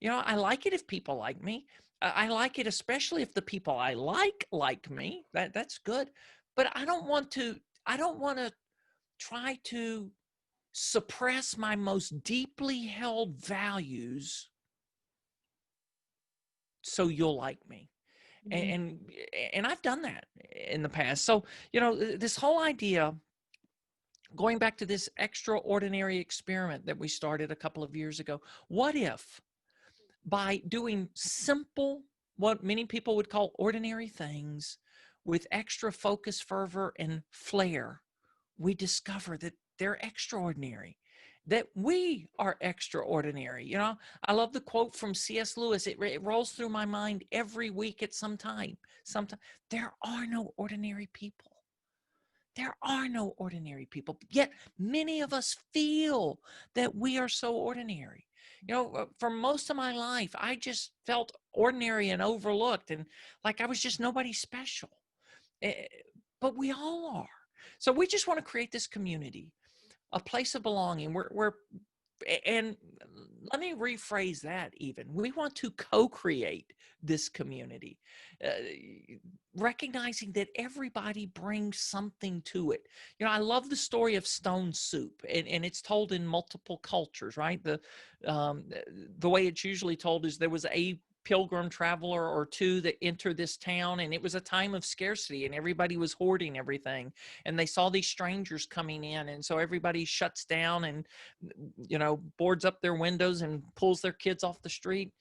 I like it if people like me. I like it, especially if the people I like me. That's good. But I don't want to try to suppress my most deeply held values so you'll like me. And I've done that in the past. So, this whole idea, going back to this extraordinary experiment that we started a couple of years ago, what if by doing simple, what many people would call ordinary things, with extra focus, fervor, and flair, we discover that they're extraordinary, that we are extraordinary. I love the quote from C.S. Lewis. It rolls through my mind every week at some time. There are no ordinary people. There are no ordinary people, yet many of us feel that we are so ordinary. For most of my life, I just felt ordinary and overlooked, and like I was just nobody special. But we all are. So we just want to create this community, a place of belonging and let me rephrase that even. We want to co-create this community, recognizing that everybody brings something to it. I love the story of stone soup, and it's told in multiple cultures, right? The way it's usually told is there was a pilgrim traveler or two that entered this town, and it was a time of scarcity, and everybody was hoarding everything, and they saw these strangers coming in, and so everybody shuts down and boards up their windows and pulls their kids off the street.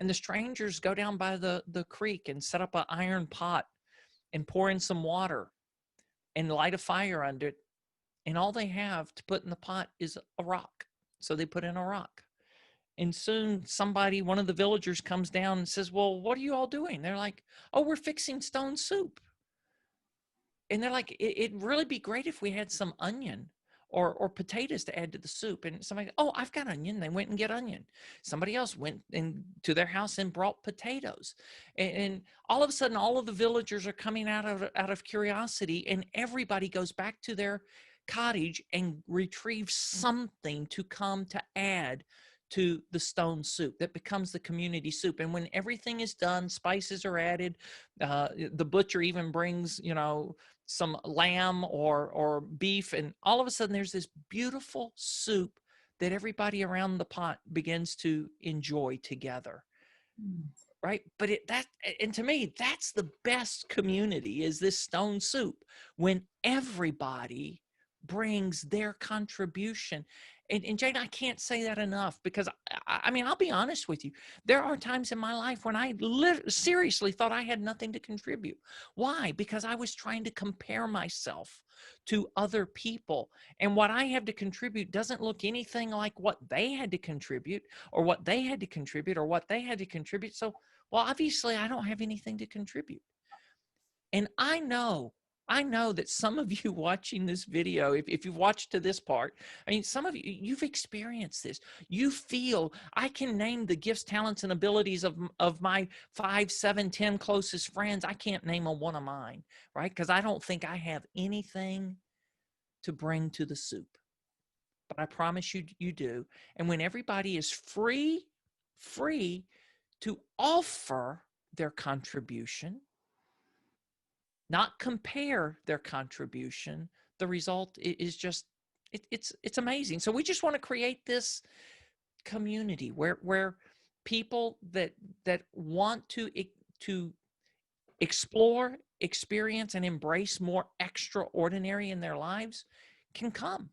And the strangers go down by the creek and set up an iron pot and pour in some water and light a fire under it, and all they have to put in the pot is a rock. So they put in a rock. And soon one of the villagers comes down and says, "Well, what are you all doing?" They're like, "Oh, we're fixing stone soup." And they're like, "It'd really be great if we had some onion or potatoes to add to the soup." And somebody, "Oh, I've got onion." They went and get onion. Somebody else went into their house and brought potatoes. And all of a sudden, all of the villagers are coming out of curiosity, and everybody goes back to their cottage and retrieves something to come to add to the stone soup that becomes the community soup. And when everything is done, spices are added. The butcher even brings, some lamb or beef, and all of a sudden there's this beautiful soup that everybody around the pot begins to enjoy together. right? But and to me, that's the best community, is this stone soup, when everybody brings their contribution. And Jane, I can't say that enough, because I mean, I'll be honest with you. There are times in my life when I seriously thought I had nothing to contribute. Why? Because I was trying to compare myself to other people. And what I have to contribute doesn't look anything like what they had to contribute, or what they had to contribute, or what they had to contribute. So, well, obviously I don't have anything to contribute. And I know that some of you watching this video, if you've watched to this part, I mean, some of you, you've experienced this. You feel, I can name the gifts, talents, and abilities of my 5, 7, 10 closest friends. I can't name a one of mine, right? Because I don't think I have anything to bring to the soup. But I promise you, you do. And when everybody is free to offer their contribution, not compare their contribution, the result is just, it's amazing. So we just want to create this community where people that want to explore, experience, and embrace more extraordinary in their lives can come.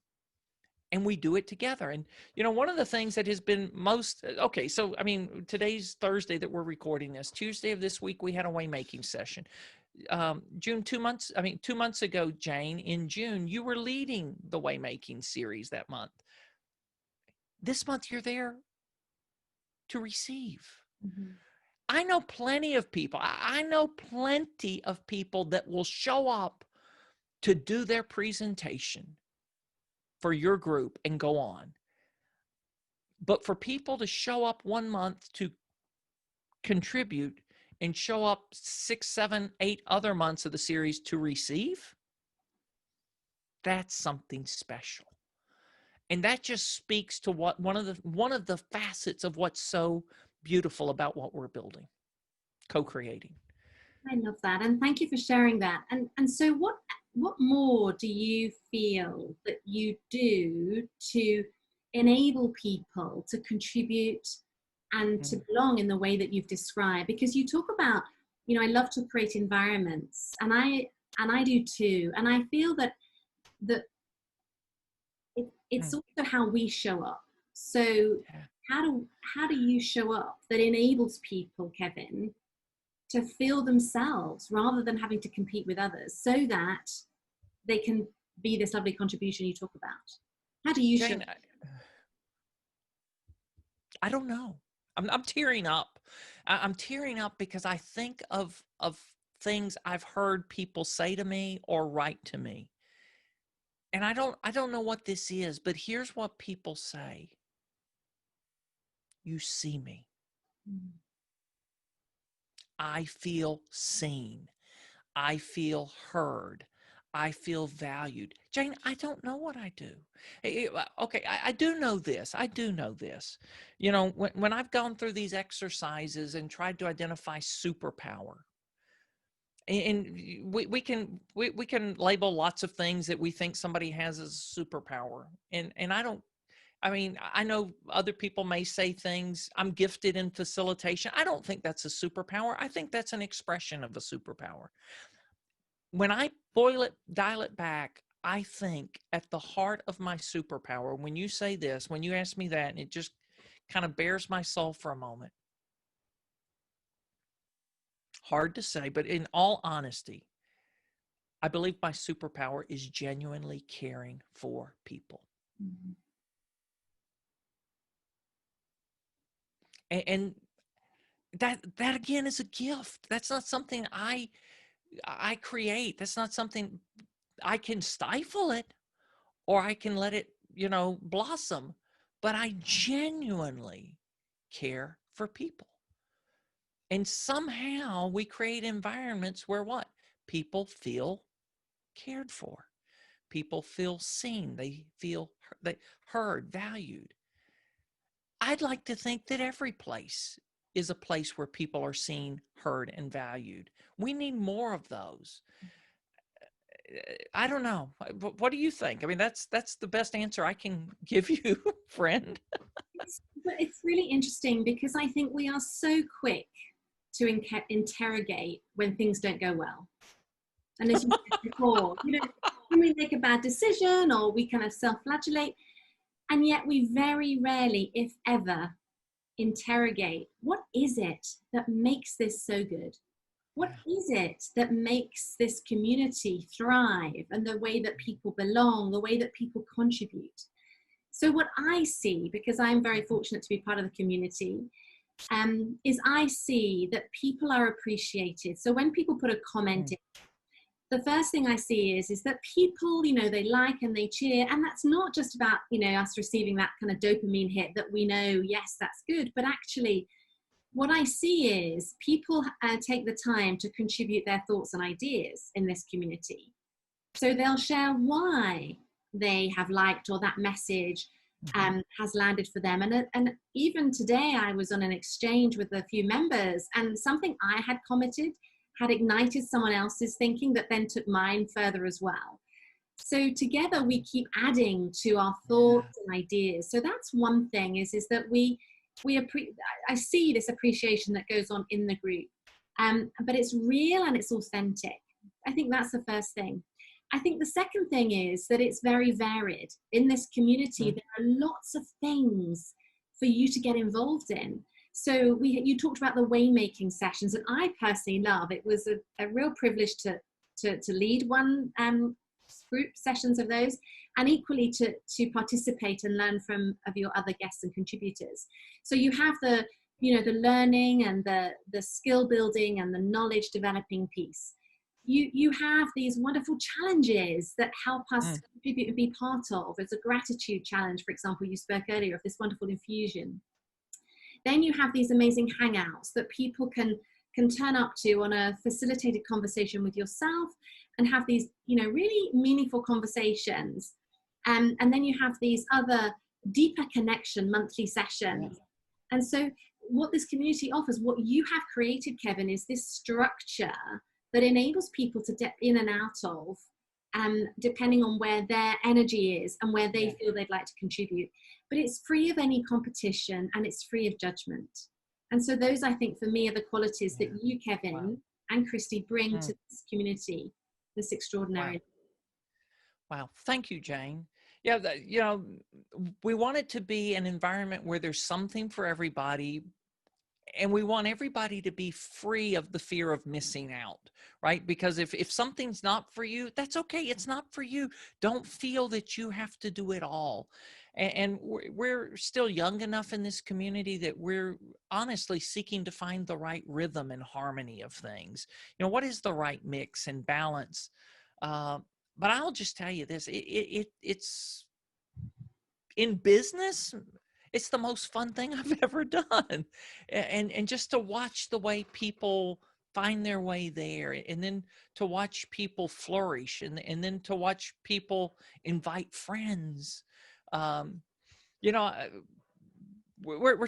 And we do it together. And, you know, one of the things that has been most, okay, so, I mean, today's Thursday that we're recording this. Tuesday of this week, we had a waymaking session. June, 2 months ago, Jane, in June, you were leading the waymaking series that month. This month, you're there to receive. Mm-hmm. I know plenty of people. I know plenty of people that will show up to do their presentation for your group and go on. But for people to show up 1 month to contribute and show up 6, 7, 8 other months of the series to receive, that's something special. And that just speaks to what one of the facets of what's so beautiful about what we're building, co-creating. I love that, and thank you for sharing that. And so, what more do you feel that you do to enable people to contribute and to belong in the way that you've described? Because you talk about, you know, I love to create environments, and I do too. And I feel that it's also how we show up. So how do you show up that enables people, Kevin, to feel themselves rather than having to compete with others, so that they can be this lovely contribution you talk about? How do you show Jane, I don't know. I'm tearing up. I'm tearing up because I think of things I've heard people say to me or write to me. And I don't know what this is, but here's what people say. You see me. I feel seen. I feel heard. I feel valued. Jane, I don't know what I do. Okay, I do know this. I do know this. You know, when I've gone through these exercises and tried to identify superpower, and we can label lots of things that we think somebody has as a superpower. And I mean, I know other people may say things, I'm gifted in facilitation. I don't think that's a superpower. I think that's an expression of a superpower. When I dial it back, I think at the heart of my superpower, when you say this, when you ask me that, and it just kind of bears my soul for a moment. Hard to say, but in all honesty, I believe my superpower is genuinely caring for people. Mm-hmm. And that again is a gift. That's not something I create. That's not something I can stifle it, or I can let it, you know, blossom. But I genuinely care for people. And somehow we create environments where what? People feel cared for. People feel seen. They feel heard, valued. I'd like to think that every place is a place where people are seen, heard, and valued. We need more of those. I don't know. What do you think? I mean, that's the best answer I can give you, friend. But it's really interesting because I think we are so quick to interrogate when things don't go well. And as you said before, when we make a bad decision or we kind of self-flagellate, and yet we very rarely, if ever, interrogate, what is it that makes this so good? What is it that makes this community thrive, and the way that people belong, the way that people contribute? So what I see, because I'm very fortunate to be part of the community, is I see that people are appreciated. So when people put a comment in, the first thing I see is that people, they like and they cheer. And that's not just about, us receiving that kind of dopamine hit that we know, yes, that's good. But actually, what I see is people take the time to contribute their thoughts and ideas in this community. So they'll share why they have liked or that message has landed for them. And even today, I was on an exchange with a few members, and something I had commented had ignited someone else's thinking that then took mine further as well. So together we keep adding to our thoughts and ideas. So that's one thing is that I see this appreciation that goes on in the group, but it's real and it's authentic. I think that's the first thing. I think the second thing is that it's very varied. In this community, there are lots of things for you to get involved in. So you talked about the waymaking sessions, and I personally love. It was a real privilege to lead one group sessions of those, and equally to participate and learn from of your other guests and contributors. So you have the learning and the skill building and the knowledge developing piece. You have these wonderful challenges that help us contribute and be part of. There's a gratitude challenge, for example. You spoke earlier of this wonderful infusion. Then you have these amazing hangouts that people can turn up to on a facilitated conversation with yourself and have these, really meaningful conversations. And then you have these other deeper connection monthly sessions. And so what this community offers, what you have created, Kevin, is this structure that enables people to dip in and out of, depending on where their energy is and where they feel they'd like to contribute. But it's free of any competition and it's free of judgment. And so those, I think, for me, are the qualities that you, Kevin, and Christy bring to this community, this extraordinary. Wow. Thank you, Jane. Yeah, we want it to be an environment where there's something for everybody, and we want everybody to be free of the fear of missing out, right? Because if something's not for you, that's okay. It's not for you. Don't feel that you have to do it all. And we're still young enough in this community that we're honestly seeking to find the right rhythm and harmony of things. What is the right mix and balance? But I'll just tell you this, it's in business, it's the most fun thing I've ever done. And just to watch the way people find their way there, and then to watch people flourish, and then to watch people invite friends. We're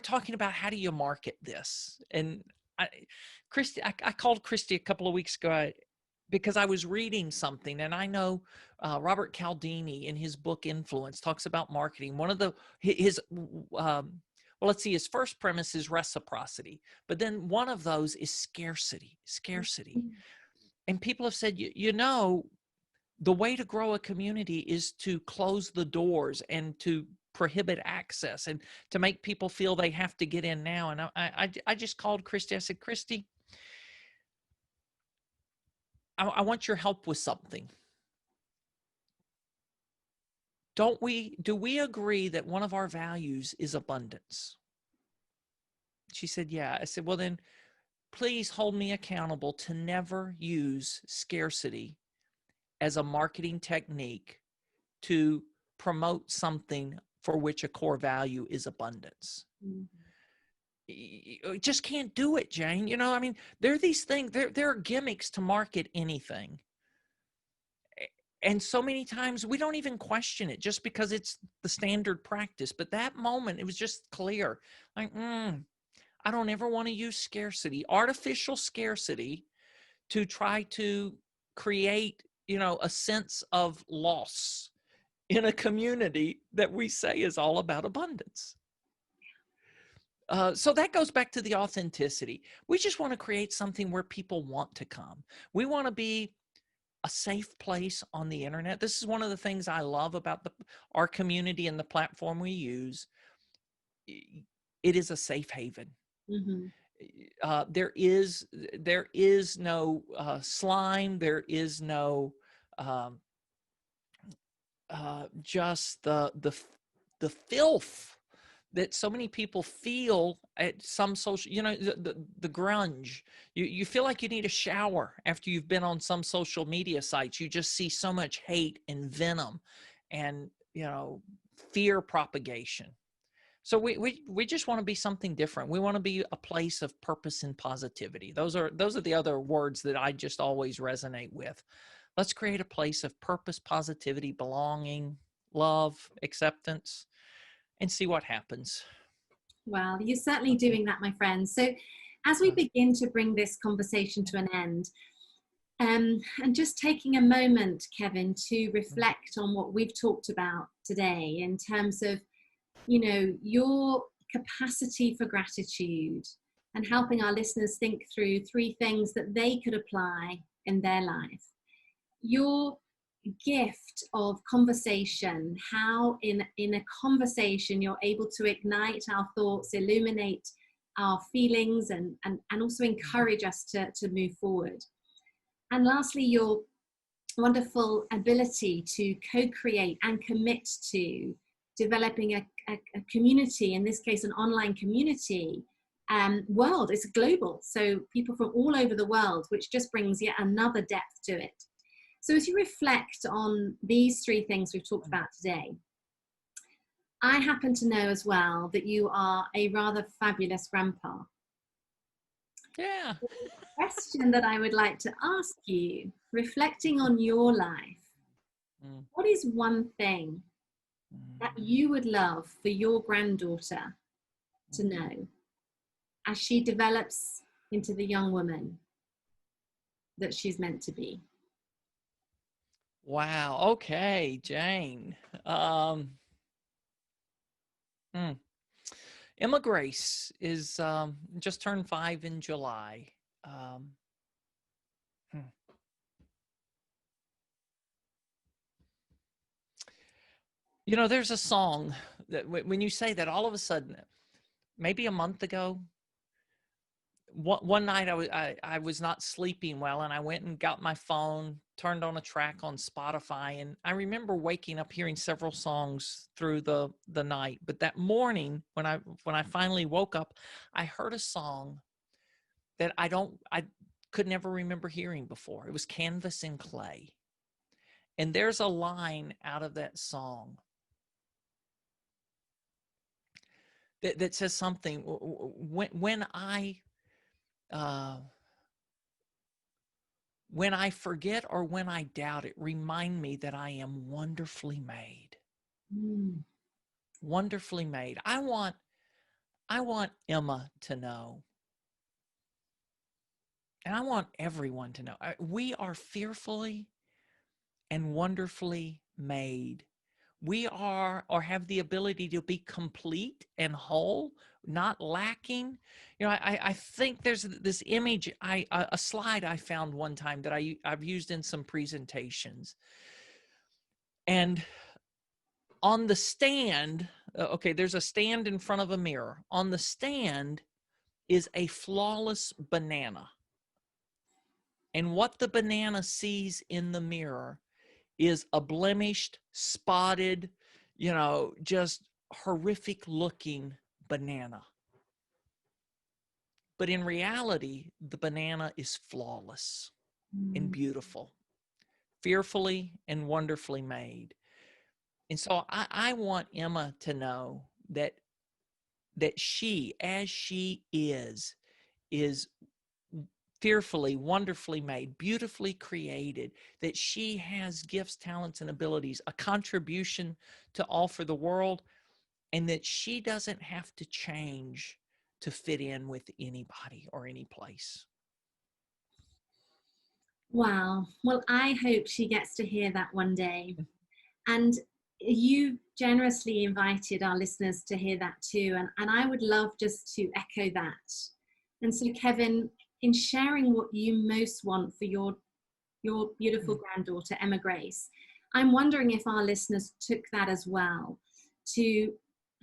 talking about how do you market this? And I called Christy a couple of weeks ago because I was reading something, and I know Robert Cialdini in his book Influence talks about marketing. One of his his first premise is reciprocity, but then one of those is scarcity. And people have said, the way to grow a community is to close the doors and to prohibit access and to make people feel they have to get in now. And I just called Christy. I said, Christy, I want your help with something. Do we agree that one of our values is abundance? She said, yeah. I said, well, then please hold me accountable to never use scarcity as a marketing technique to promote something for which a core value is abundance. You just can't do it, Jane. There are these things, there are gimmicks to market anything. And so many times we don't even question it just because it's the standard practice. But that moment, it was just clear. Like, I don't ever want to use scarcity, artificial scarcity, to try to create, a sense of loss in a community that we say is all about abundance. So that goes back to the authenticity. We just want to create something where people want to come. We want to be a safe place on the internet. This is one of the things I love about our community and the platform we use. It is a safe haven. Mm-hmm. There is no slime. There is no just the filth that so many people feel at some social, the grunge. You feel like you need a shower after you've been on some social media sites. You just see so much hate and venom and, fear propagation. So we just want to be something different. We want to be a place of purpose and positivity. Those are the other words that I just always resonate with. Let's create a place of purpose, positivity, belonging, love, acceptance, and see what happens. Well, you're certainly doing that, my friend. So as we begin to bring this conversation to an end, and just taking a moment, Kevin, to reflect on what we've talked about today in terms of, your capacity for gratitude and helping our listeners think through 3 things that they could apply in their life. Your gift of conversation, how in a conversation you're able to ignite our thoughts, illuminate our feelings, and also encourage us to move forward. And lastly, your wonderful ability to co-create and commit to developing a community, in this case an online community world. It's global, so people from all over the world, which just brings yet another depth to it. So as you reflect on these 3 things we've talked about today, I happen to know as well that you are a rather fabulous grandpa. Yeah. The question that I would like to ask you, reflecting on your life, what is one thing that you would love for your granddaughter to know as she develops into the young woman that she's meant to be? Wow. Okay, Jane. Emma Grace is just turned 5 in July. There's a song that when you say that, all of a sudden, maybe a month ago, one night I was not sleeping well, and I went and got my phone, turned on a track on Spotify, and I remember waking up hearing several songs through the night. But that morning, when I finally woke up, I heard a song that I could never remember hearing before. It was Canvas and Clay. And there's a line out of that song that says something. When I forget or when I doubt it, remind me that I am wonderfully made. Wonderfully made. I want Emma to know, and I want everyone to know, we are fearfully and wonderfully made. We are, or have the ability to be complete and whole, not lacking. I think there's this image, a slide I found one time that I've used in some presentations. And on the stand, there's a stand in front of a mirror. On the stand is a flawless banana. And what the banana sees in the mirror is a blemished, spotted, just horrific looking banana. But in reality, the banana is flawless and beautiful, fearfully and wonderfully made. And so I want Emma to know that she, as she is fearfully, wonderfully made, beautifully created, that she has gifts, talents, and abilities, a contribution to offer the world, and that she doesn't have to change to fit in with anybody or any place. Wow. Well, I hope she gets to hear that one day. And you generously invited our listeners to hear that too. And I would love just to echo that. And so, Kevin, in sharing what you most want for your beautiful granddaughter, Emma Grace, I'm wondering if our listeners took that as well, to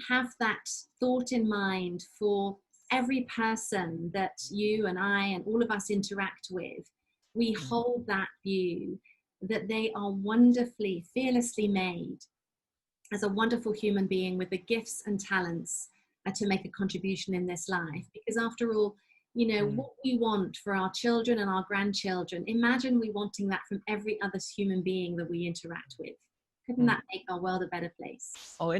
have that thought in mind for every person that you and I and all of us interact with. We hold that view that they are wonderfully, fearlessly made as a wonderful human being with the gifts and talents to make a contribution in this life. Because after all, you know, what we want for our children and our grandchildren, imagine we wanting that from every other human being that we interact with. Couldn't that make our world a better place? Oh,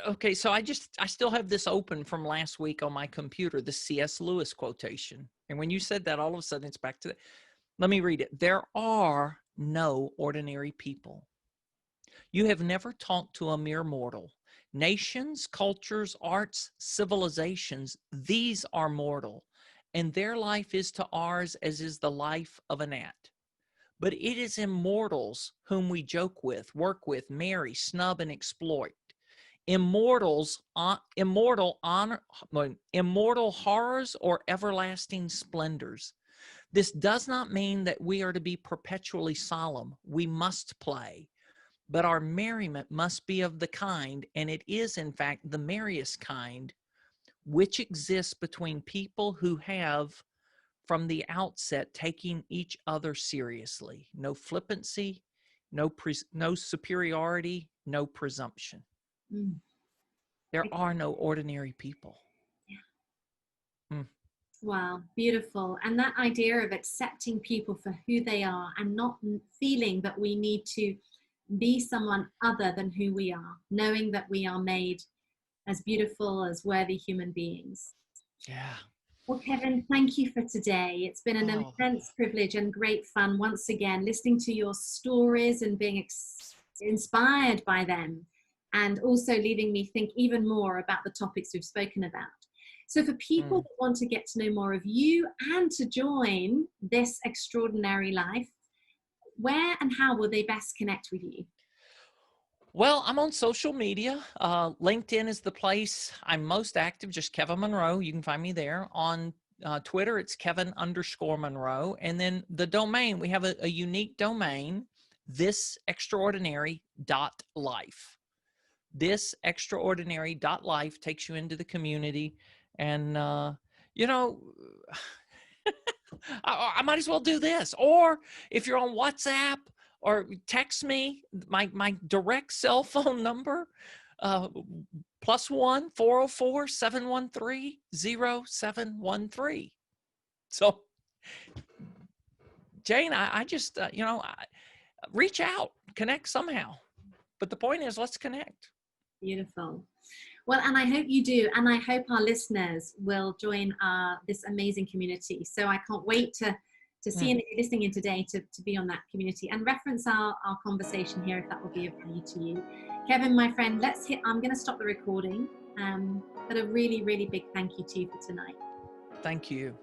okay, so I still have this open from last week on my computer, the C.S. Lewis quotation. And when you said that, all of a sudden it's back to that. Let me read it. There are no ordinary people. You have never talked to a mere mortal. Nations, cultures, arts, civilizations, these are mortal, and their life is to ours as is the life of a gnat. But it is immortals whom we joke with, work with, marry, snub, and exploit. Immortal horrors or everlasting splendors. This does not mean that we are to be perpetually solemn. We must play. But our merriment must be of the kind, and it is in fact the merriest kind, which exists between people who have from the outset taking each other seriously. No flippancy, no superiority, no presumption. There are no ordinary people. Wow, beautiful. And that idea of accepting people for who they are and not feeling that we need to be someone other than who we are, knowing that we are made as beautiful, as worthy human beings. Yeah. Well, Kevin, thank you for today. It's been an immense privilege and great fun once again, listening to your stories and being inspired by them, and also leaving me think even more about the topics we've spoken about. So for people that want to get to know more of you and to join this extraordinary life, where and how will they best connect with you? Well, I'm on social media. LinkedIn is the place I'm most active, just Kevin Monroe. You can find me there. On Twitter, it's Kevin_Monroe. And then the domain, we have a unique domain, thisextraordinary.life. Thisextraordinary.life takes you into the community. And, you know, I might as well do this. Or if you're on WhatsApp or text me, my direct cell phone number, +1 404 713 0713. So, Jane, I just, reach out, connect somehow. But the point is, let's connect. Beautiful. Well, and I hope you do. And I hope our listeners will join this amazing community. So I can't wait to see and listening in today to be on that community and reference our conversation here if that will be of value to you. Kevin, my friend, I'm going to stop the recording. But a really, really big thank you to you for tonight. Thank you.